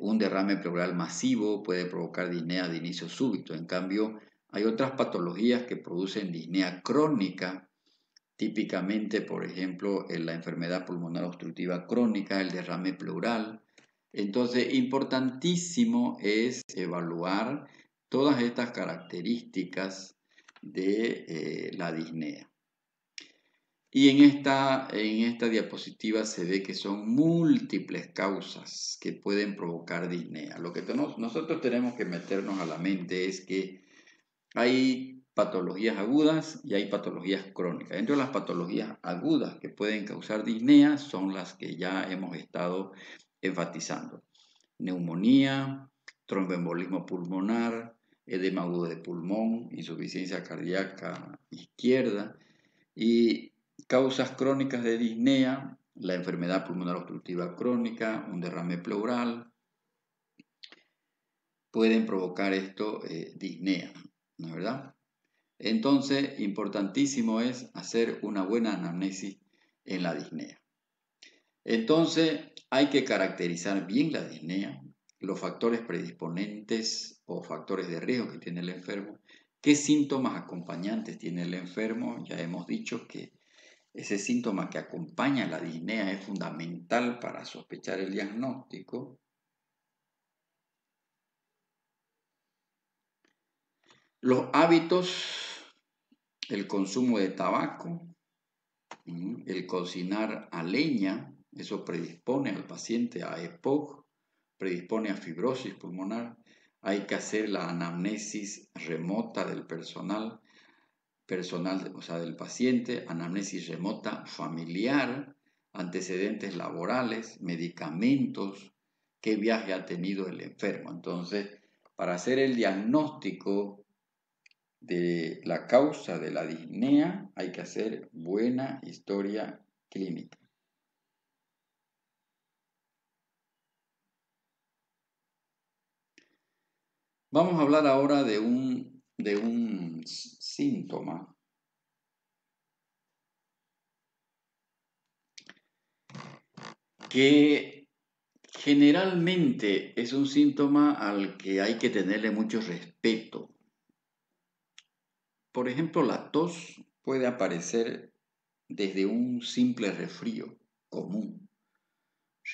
un derrame pleural masivo puede provocar disnea de inicio súbito. En cambio, hay otras patologías que producen disnea crónica, típicamente, por ejemplo, en la enfermedad pulmonar obstructiva crónica, el derrame pleural. Entonces, importantísimo es evaluar todas estas características de la disnea. Y en esta diapositiva se ve que son múltiples causas que pueden provocar disnea. Lo que nosotros tenemos que meternos a la mente es que hay patologías agudas y hay patologías crónicas. Dentro de las patologías agudas que pueden causar disnea son las que ya hemos estado enfatizando. Neumonía, tromboembolismo pulmonar, edema agudo de pulmón, insuficiencia cardíaca izquierda y causas crónicas de disnea, la enfermedad pulmonar obstructiva crónica, un derrame pleural, pueden provocar esto disnea, ¿no es verdad? Entonces, importantísimo es hacer una buena anamnesis en la disnea. Entonces, hay que caracterizar bien la disnea, los factores predisponentes o factores de riesgo que tiene el enfermo, qué síntomas acompañantes tiene el enfermo. Ya hemos dicho que ese síntoma que acompaña la disnea es fundamental para sospechar el diagnóstico. Los hábitos, el consumo de tabaco, el cocinar a leña, eso predispone al paciente a EPOC, predispone a fibrosis pulmonar. Hay que hacer la anamnesis remota del personal, o sea, del paciente, anamnesis remota familiar, antecedentes laborales, medicamentos, qué viaje ha tenido el enfermo. Entonces, para hacer el diagnóstico de la causa de la disnea hay que hacer buena historia clínica. Vamos a hablar ahora de un síntoma que generalmente es un síntoma al que hay que tenerle mucho respeto. Por ejemplo, la tos puede aparecer desde un simple resfrío común.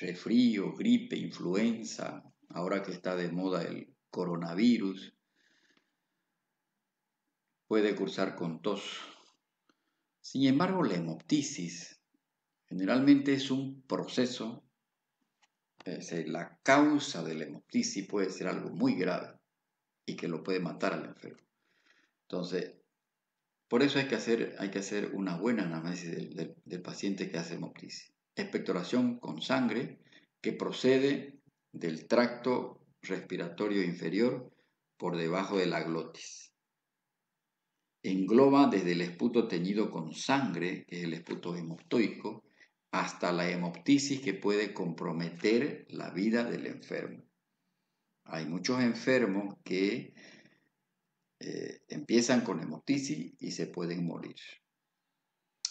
Resfrío, gripe, influenza, ahora que está de moda el coronavirus, puede cursar con tos. Sin embargo, la hemoptisis generalmente es un proceso, la causa de la hemoptisis puede ser algo muy grave y que lo puede matar al enfermo. Entonces, por eso hay que hacer una buena análisis del paciente que hace hemoptisis. Expectoración con sangre que procede del tracto respiratorio inferior por debajo de la glotis. Engloba desde el esputo teñido con sangre, que es el esputo hemoptoico, hasta la hemoptisis que puede comprometer la vida del enfermo. Hay muchos enfermos que empiezan con hemoptisis y se pueden morir.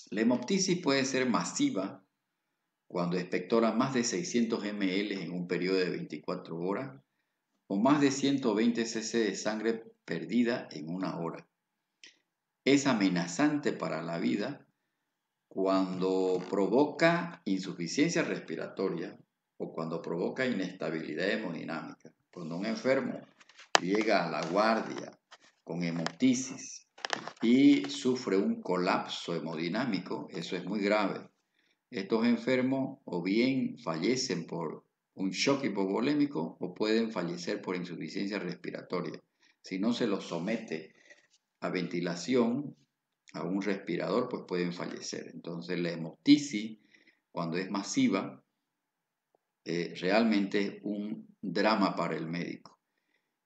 La hemoptisis puede ser masiva cuando expectora más de 600 ml en un periodo de 24 horas o más de 120 cc de sangre perdida en una hora. Es amenazante para la vida Cuando provoca insuficiencia respiratoria o cuando provoca inestabilidad hemodinámica, cuando un enfermo llega a la guardia con hemoptisis y sufre un colapso hemodinámico, eso es muy grave. Estos enfermos o bien fallecen por un shock hipovolémico o pueden fallecer por insuficiencia respiratoria. Si no se los somete a ventilación, a un respirador, pues pueden fallecer. Entonces la hemoptisis, cuando es masiva, realmente es un drama para el médico.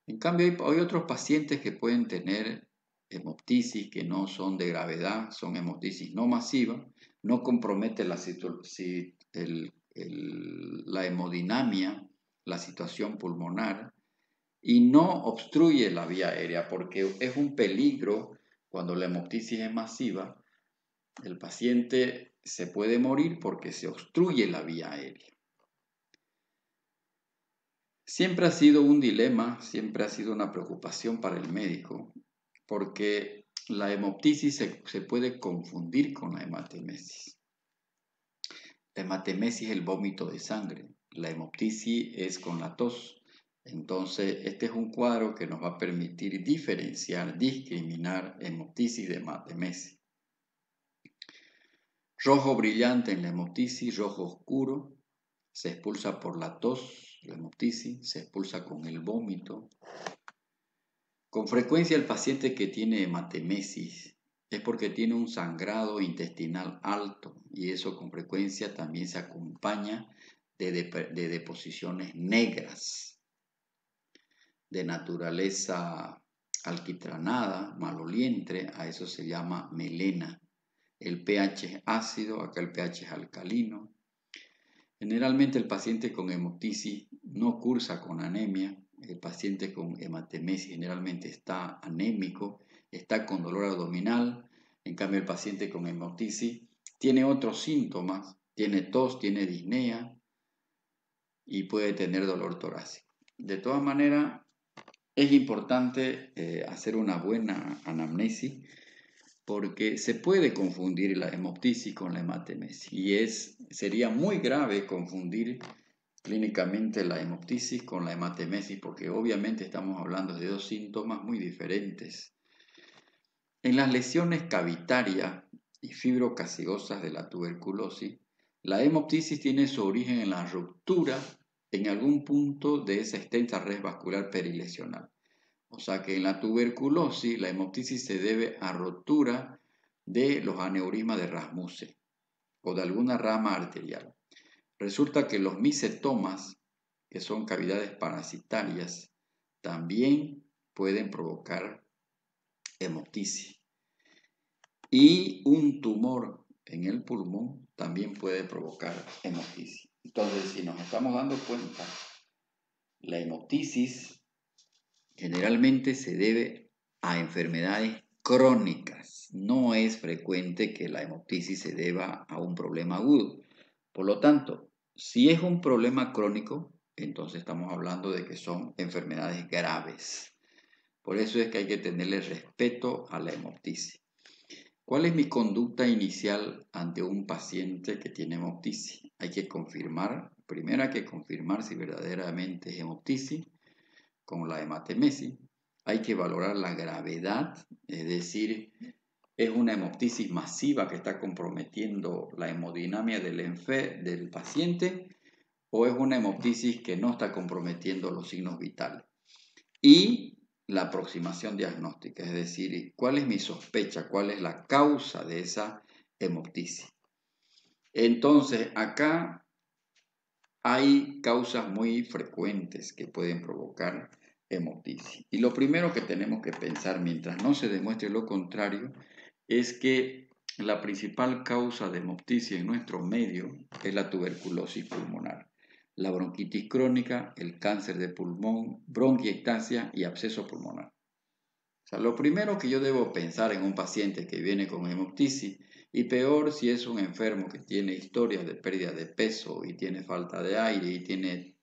En cambio, hay otros pacientes que pueden tener hemoptisis que no son de gravedad, son hemoptisis no masiva, no compromete la hemodinamia, la situación pulmonar, y no obstruye la vía aérea, porque es un peligro cuando la hemoptisis es masiva. El paciente se puede morir porque se obstruye la vía aérea. Siempre ha sido un dilema, siempre ha sido una preocupación para el médico, porque la hemoptisis se puede confundir con la hematemesis. La hematemesis es el vómito de sangre, la hemoptisis es con la tos. Entonces, este es un cuadro que nos va a permitir diferenciar, discriminar hemoptisis de hematemesis. Rojo brillante en la hemoptisis, rojo oscuro, se expulsa por la tos, la hemoptisis, se expulsa con el vómito. Con frecuencia el paciente que tiene hematemesis es porque tiene un sangrado intestinal alto y eso con frecuencia también se acompaña de deposiciones negras de naturaleza alquitranada, maloliente, a eso se llama melena. El pH es ácido, acá el pH es alcalino. Generalmente el paciente con hemoptisis no cursa con anemia. El paciente con hematemesis generalmente está anémico, está con dolor abdominal. En cambio, el paciente con hemoptisis tiene otros síntomas, tiene tos, tiene disnea y puede tener dolor torácico. De todas maneras, es importante hacer una buena anamnesis porque se puede confundir la hemoptisis con la hematemesis y sería muy grave confundir clínicamente la hemoptisis con la hematemesis porque obviamente estamos hablando de dos síntomas muy diferentes. En las lesiones cavitarias y fibrocaseosas de la tuberculosis, la hemoptisis tiene su origen en la ruptura en algún punto de esa extensa red vascular perilesional. O sea que en la tuberculosis la hemoptisis se debe a rotura de los aneurismas de Rasmussen o de alguna rama arterial. Resulta que los micetomas, que son cavidades parasitarias, también pueden provocar hemoptisis. Y un tumor en el pulmón también puede provocar hemoptisis. Entonces, si nos estamos dando cuenta, la hemoptisis generalmente se debe a enfermedades crónicas. No es frecuente que la hemoptisis se deba a un problema agudo. Por lo tanto, si es un problema crónico, entonces estamos hablando de que son enfermedades graves. Por eso es que hay que tenerle respeto a la hemoptisis. ¿Cuál es mi conducta inicial ante un paciente que tiene hemoptisis? Hay que confirmar, primero hay que confirmar si verdaderamente es hemoptisis con la hematemesis. Hay que valorar la gravedad, es decir, es una hemoptisis masiva que está comprometiendo la hemodinamia del paciente o es una hemoptisis que no está comprometiendo los signos vitales. Y la aproximación diagnóstica, es decir, cuál es mi sospecha, cuál es la causa de esa hemoptisis. Entonces, acá hay causas muy frecuentes que pueden provocar hemoptisis. Y lo primero que tenemos que pensar, mientras no se demuestre lo contrario, es que la principal causa de hemoptisis en nuestro medio es la tuberculosis pulmonar, la bronquitis crónica, el cáncer de pulmón, bronquiectasia y absceso pulmonar. O sea, lo primero que yo debo pensar en un paciente que viene con hemoptisis, y peor si es un enfermo que tiene historia de pérdida de peso y tiene falta de aire y tiene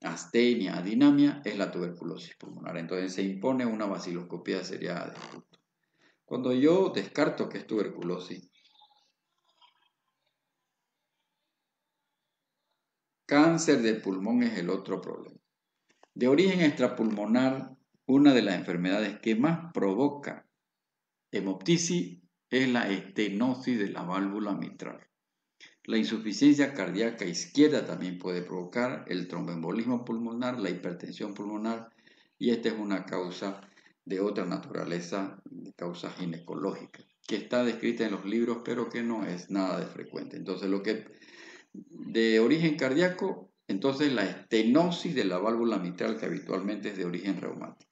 astenia, adinamia, es la tuberculosis pulmonar. Entonces se impone una vaciloscopía seriada de ducto. Cuando yo descarto que es tuberculosis, cáncer de pulmón es el otro problema. De origen extrapulmonar, una de las enfermedades que más provoca hemoptisis es la estenosis de la válvula mitral. La insuficiencia cardíaca izquierda también puede provocar el tromboembolismo pulmonar, la hipertensión pulmonar, y esta es una causa de otra naturaleza, de causa ginecológica, que está descrita en los libros, pero que no es nada de frecuente. Entonces, lo que de origen cardíaco, entonces la estenosis de la válvula mitral, que habitualmente es de origen reumático.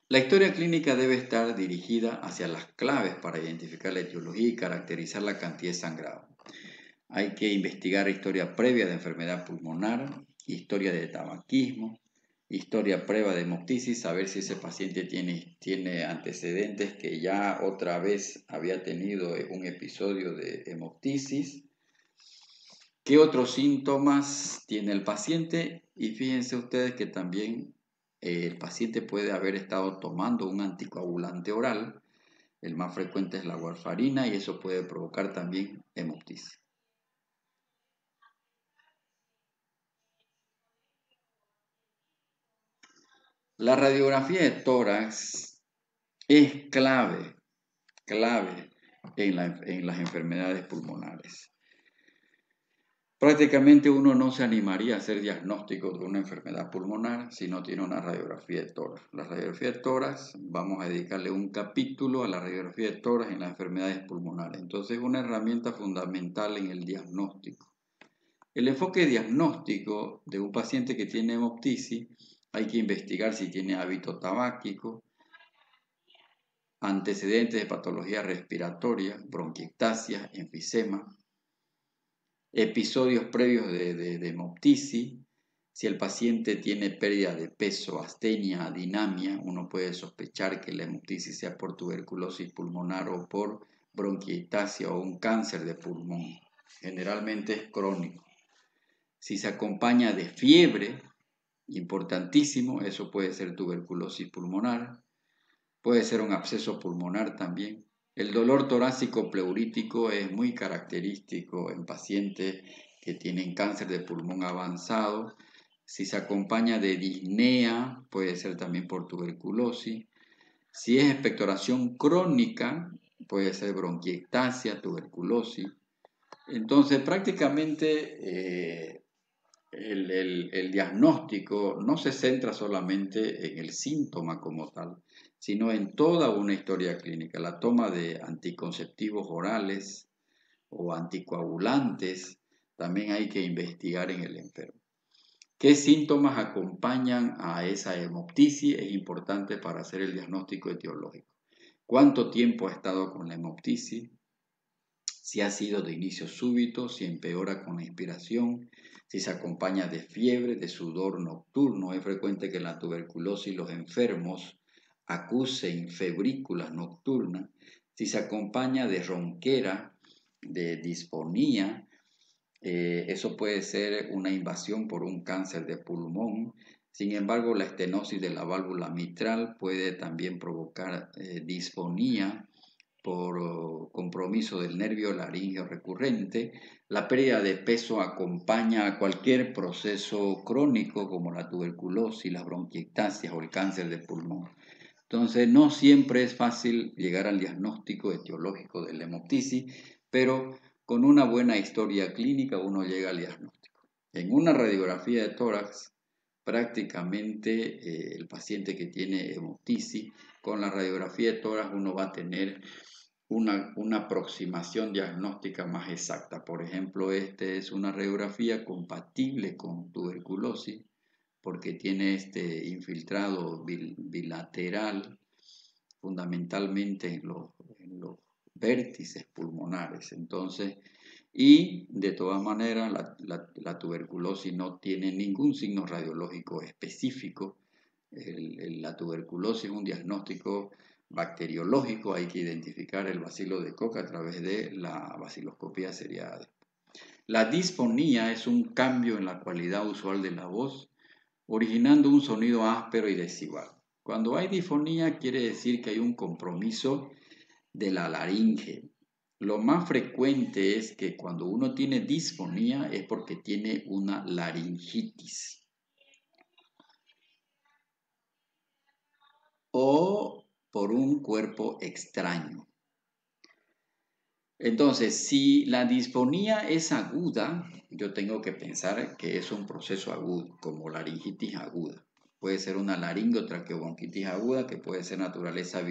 La historia clínica debe estar dirigida hacia las claves para identificar la etiología y caracterizar la cantidad de sangrado. Hay que investigar historia previa de enfermedad pulmonar, historia de tabaquismo, historia previa de hemoptisis, saber si ese paciente tiene antecedentes que ya otra vez había tenido un episodio de hemoptisis. ¿Qué otros síntomas tiene el paciente? Y fíjense ustedes que también el paciente puede haber estado tomando un anticoagulante oral. El más frecuente es la warfarina y eso puede provocar también hemoptisis. La radiografía de tórax es clave en las enfermedades pulmonares. Prácticamente uno no se animaría a hacer diagnóstico de una enfermedad pulmonar si no tiene una radiografía de tórax. La radiografía de tórax, vamos a dedicarle un capítulo a la radiografía de tórax en las enfermedades pulmonares. Entonces es una herramienta fundamental en el diagnóstico. El enfoque diagnóstico de un paciente que tiene hemoptisis, hay que investigar si tiene hábito tabáquico, antecedentes de patología respiratoria, bronquiectasia, enfisema, episodios previos de hemoptisis. Si el paciente tiene pérdida de peso, astenia, adinamia, uno puede sospechar que la hemoptisis sea por tuberculosis pulmonar o por bronquiectasia o un cáncer de pulmón. Generalmente es crónico. Si se acompaña de fiebre, importantísimo, eso puede ser tuberculosis pulmonar, puede ser un absceso pulmonar también. El dolor torácico pleurítico es muy característico en pacientes que tienen cáncer de pulmón avanzado. Si se acompaña de disnea, puede ser también por tuberculosis. Si es expectoración crónica, puede ser bronquiectasia, tuberculosis. Entonces, prácticamente el diagnóstico no se centra solamente en el síntoma como tal, sino en toda una historia clínica. La toma de anticonceptivos orales o anticoagulantes también hay que investigar en el enfermo. ¿Qué síntomas acompañan a esa hemoptisis? Es importante para hacer el diagnóstico etiológico. ¿Cuánto tiempo ha estado con la hemoptisis? Si ha sido de inicio súbito, si empeora con la inspiración, si se acompaña de fiebre, de sudor nocturno. Es frecuente que en la tuberculosis los enfermos acusen febrículas nocturnas. Si se acompaña de ronquera, de disfonía, eso puede ser una invasión por un cáncer de pulmón. Sin embargo, la estenosis de la válvula mitral puede también provocar disfonía por compromiso del nervio laríngeo recurrente. La pérdida de peso acompaña a cualquier proceso crónico como la tuberculosis, las bronquiectasias o el cáncer de pulmón. Entonces, no siempre es fácil llegar al diagnóstico etiológico de la hemoptisis, pero con una buena historia clínica uno llega al diagnóstico. En una radiografía de tórax, prácticamente el paciente que tiene hemoptisis, con la radiografía de tórax uno va a tener una aproximación diagnóstica más exacta. Por ejemplo, esta es una radiografía compatible con tuberculosis porque tiene este infiltrado bilateral fundamentalmente en los vértices pulmonares. Entonces, y de todas maneras la tuberculosis no tiene ningún signo radiológico específico. La tuberculosis es un diagnóstico bacteriológico, hay que identificar el bacilo de Koch a través de la baciloscopía seriada. La disfonía es un cambio en la cualidad usual de la voz, originando un sonido áspero y desigual. Cuando hay disfonía quiere decir que hay un compromiso de la laringe. Lo más frecuente es que cuando uno tiene disfonía es porque tiene una laringitis o por un cuerpo extraño. Entonces, si la disfonía es aguda, yo tengo que pensar que es un proceso agudo, como laringitis aguda. Puede ser una laringotraqueobronquitis aguda, que puede ser naturaleza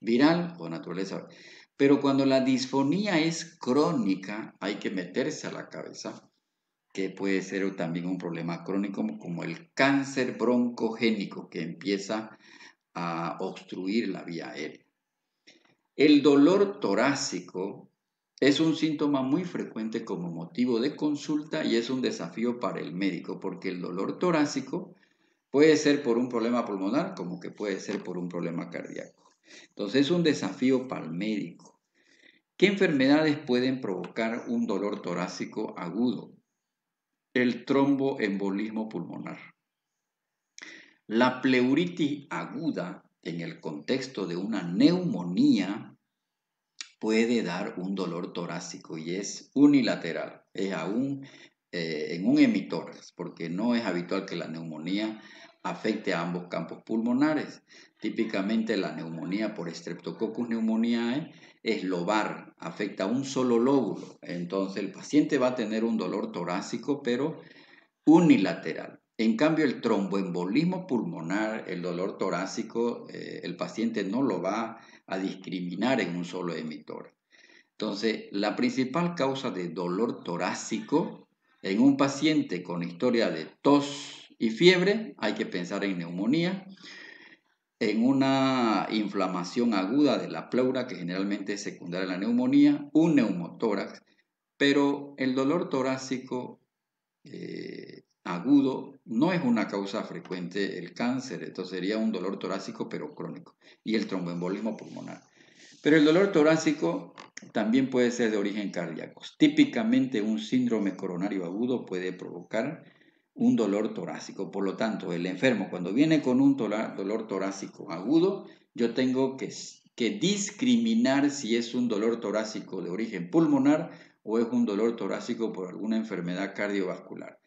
viral o naturaleza... Pero cuando la disfonía es crónica, hay que meterse a la cabeza, que puede ser también un problema crónico, como el cáncer broncogénico, que empieza a obstruir la vía aérea. El dolor torácico es un síntoma muy frecuente como motivo de consulta y es un desafío para el médico, porque el dolor torácico puede ser por un problema pulmonar como que puede ser por un problema cardíaco. Entonces es un desafío para el médico. ¿Qué enfermedades pueden provocar un dolor torácico agudo? El tromboembolismo pulmonar. La pleuritis aguda en el contexto de una neumonía puede dar un dolor torácico y es unilateral, es aún en un hemitórax, porque no es habitual que la neumonía afecte a ambos campos pulmonares. Típicamente la neumonía por Streptococcus pneumoniae es lobar, afecta a un solo lóbulo, entonces el paciente va a tener un dolor torácico, pero unilateral. En cambio, el tromboembolismo pulmonar, el dolor torácico, el paciente no lo va a discriminar en un solo emitor. Entonces, la principal causa de dolor torácico en un paciente con historia de tos y fiebre, hay que pensar en neumonía, en una inflamación aguda de la pleura, que generalmente es secundaria a la neumonía, un neumotórax, pero el dolor torácico agudo no es una causa frecuente el cáncer, entonces sería un dolor torácico pero crónico, y el tromboembolismo pulmonar. Pero el dolor torácico también puede ser de origen cardíaco. Típicamente un síndrome coronario agudo puede provocar un dolor torácico. Por lo tanto, el enfermo cuando viene con un dolor torácico agudo, yo tengo que discriminar si es un dolor torácico de origen pulmonar o es un dolor torácico por alguna enfermedad cardiovascular.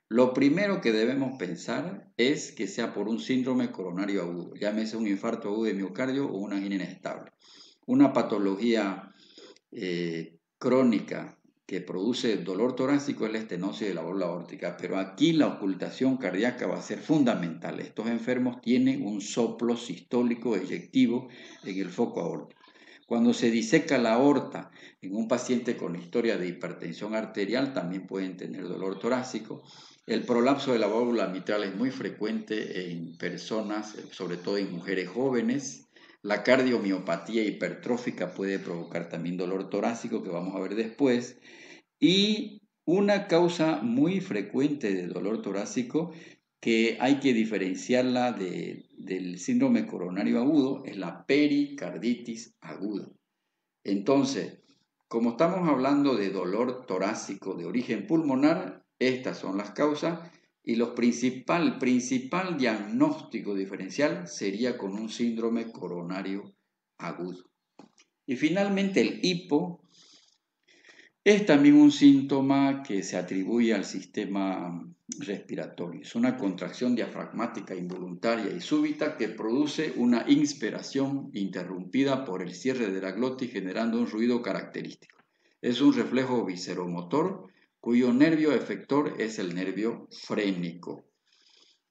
Lo primero que debemos pensar es que sea por un síndrome coronario agudo, llámese un infarto agudo de miocardio o una angina inestable. Una patología crónica que produce dolor torácico es la estenosis de la válvula aórtica, pero aquí la ocultación cardíaca va a ser fundamental. Estos enfermos tienen un soplo sistólico eyectivo en el foco aórtico. Cuando se diseca la aorta en un paciente con historia de hipertensión arterial, también pueden tener dolor torácico. El prolapso de la válvula mitral es muy frecuente en personas, sobre todo en mujeres jóvenes. La cardiomiopatía hipertrófica puede provocar también dolor torácico, que vamos a ver después. Y una causa muy frecuente de dolor torácico que hay que diferenciarla del síndrome coronario agudo es la pericarditis aguda. Entonces, como estamos hablando de dolor torácico de origen pulmonar, estas son las causas y el principal diagnóstico diferencial sería con un síndrome coronario agudo. Y finalmente el hipo es también un síntoma que se atribuye al sistema respiratorio. Es una contracción diafragmática involuntaria y súbita que produce una inspiración interrumpida por el cierre de la glotis generando un ruido característico. Es un reflejo visceromotor cuyo nervio efector es el nervio frénico.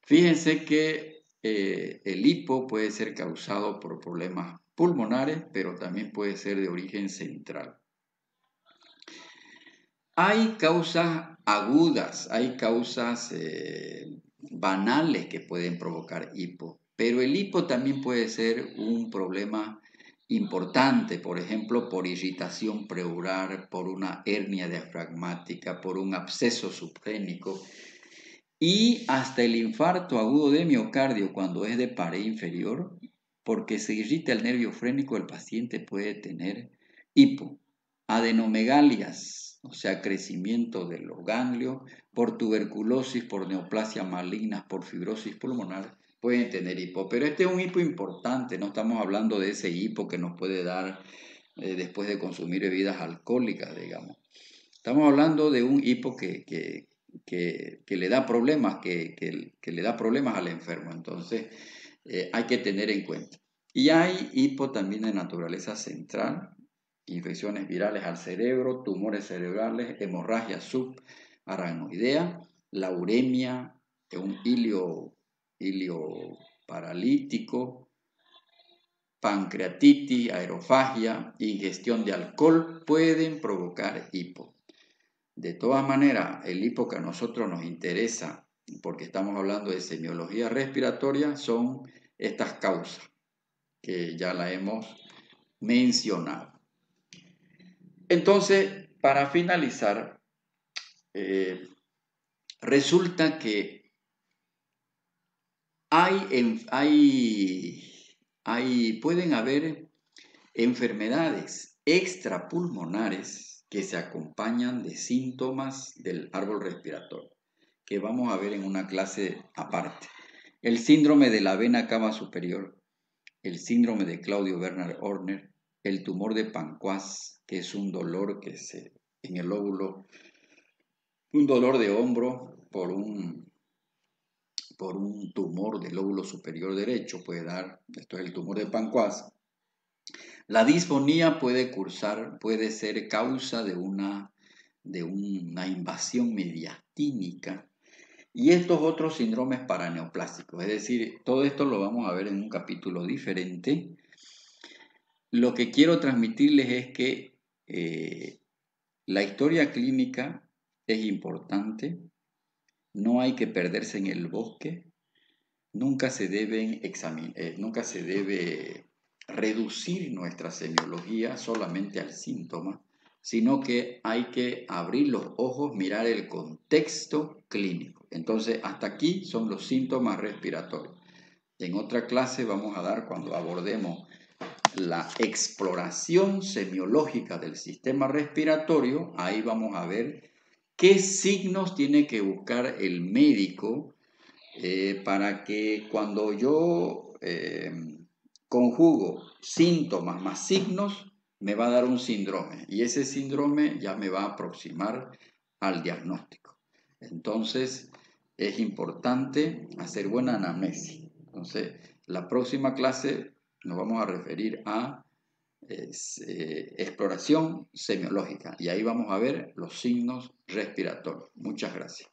Fíjense que el hipo puede ser causado por problemas pulmonares, pero también puede ser de origen central. Hay causas agudas, hay causas banales que pueden provocar hipo, pero el hipo también puede ser un problema importante, por ejemplo, por irritación pleural, por una hernia diafragmática, por un absceso subclínico y hasta el infarto agudo de miocardio cuando es de pared inferior, porque se irrita el nervio frénico, el paciente puede tener hipo. Adenomegalias, o sea, crecimiento de los ganglios, por tuberculosis, por neoplasia malignas, por fibrosis pulmonar, pueden tener hipo, pero este es un hipo importante, no estamos hablando de ese hipo que nos puede dar después de consumir bebidas alcohólicas, digamos. Estamos hablando de un hipo que le da problemas, que le da problemas al enfermo, entonces hay que tener en cuenta. Y hay hipo también de naturaleza central, infecciones virales al cerebro, tumores cerebrales, hemorragia subaracnoidea, la uremia, un ilio paralítico, pancreatitis, aerofagia, ingestión de alcohol pueden provocar hipo. De todas maneras, el hipo que a nosotros nos interesa, porque estamos hablando de semiología respiratoria, son estas causas que ya la hemos mencionado. Entonces, para finalizar, resulta que pueden haber enfermedades extrapulmonares que se acompañan de síntomas del árbol respiratorio, que vamos a ver en una clase aparte. El síndrome de la vena cava superior, el síndrome de Claudio Bernard Horner, el tumor de Panquas, que es un dolor en el lóbulo, un dolor de hombro por un tumor del lóbulo superior derecho, esto es el tumor de Panquas. La disfonía puede ser causa de una invasión mediastínica y estos otros síndromes paraneoplásicos. Es decir, todo esto lo vamos a ver en un capítulo diferente. Lo que quiero transmitirles es que la historia clínica es importante, no hay que perderse en el bosque, nunca se debe reducir nuestra semiología solamente al síntoma, sino que hay que abrir los ojos, mirar el contexto clínico. Entonces, hasta aquí son los síntomas respiratorios. En otra clase vamos a dar, cuando abordemos la exploración semiológica del sistema respiratorio, ahí vamos a ver qué signos tiene que buscar el médico para que cuando yo conjugo síntomas más signos, me va a dar un síndrome y ese síndrome ya me va a aproximar al diagnóstico. Entonces, es importante hacer buena anamnesis. Entonces, la próxima clase nos vamos a referir a exploración semiológica y ahí vamos a ver los signos respiratorios. Muchas gracias.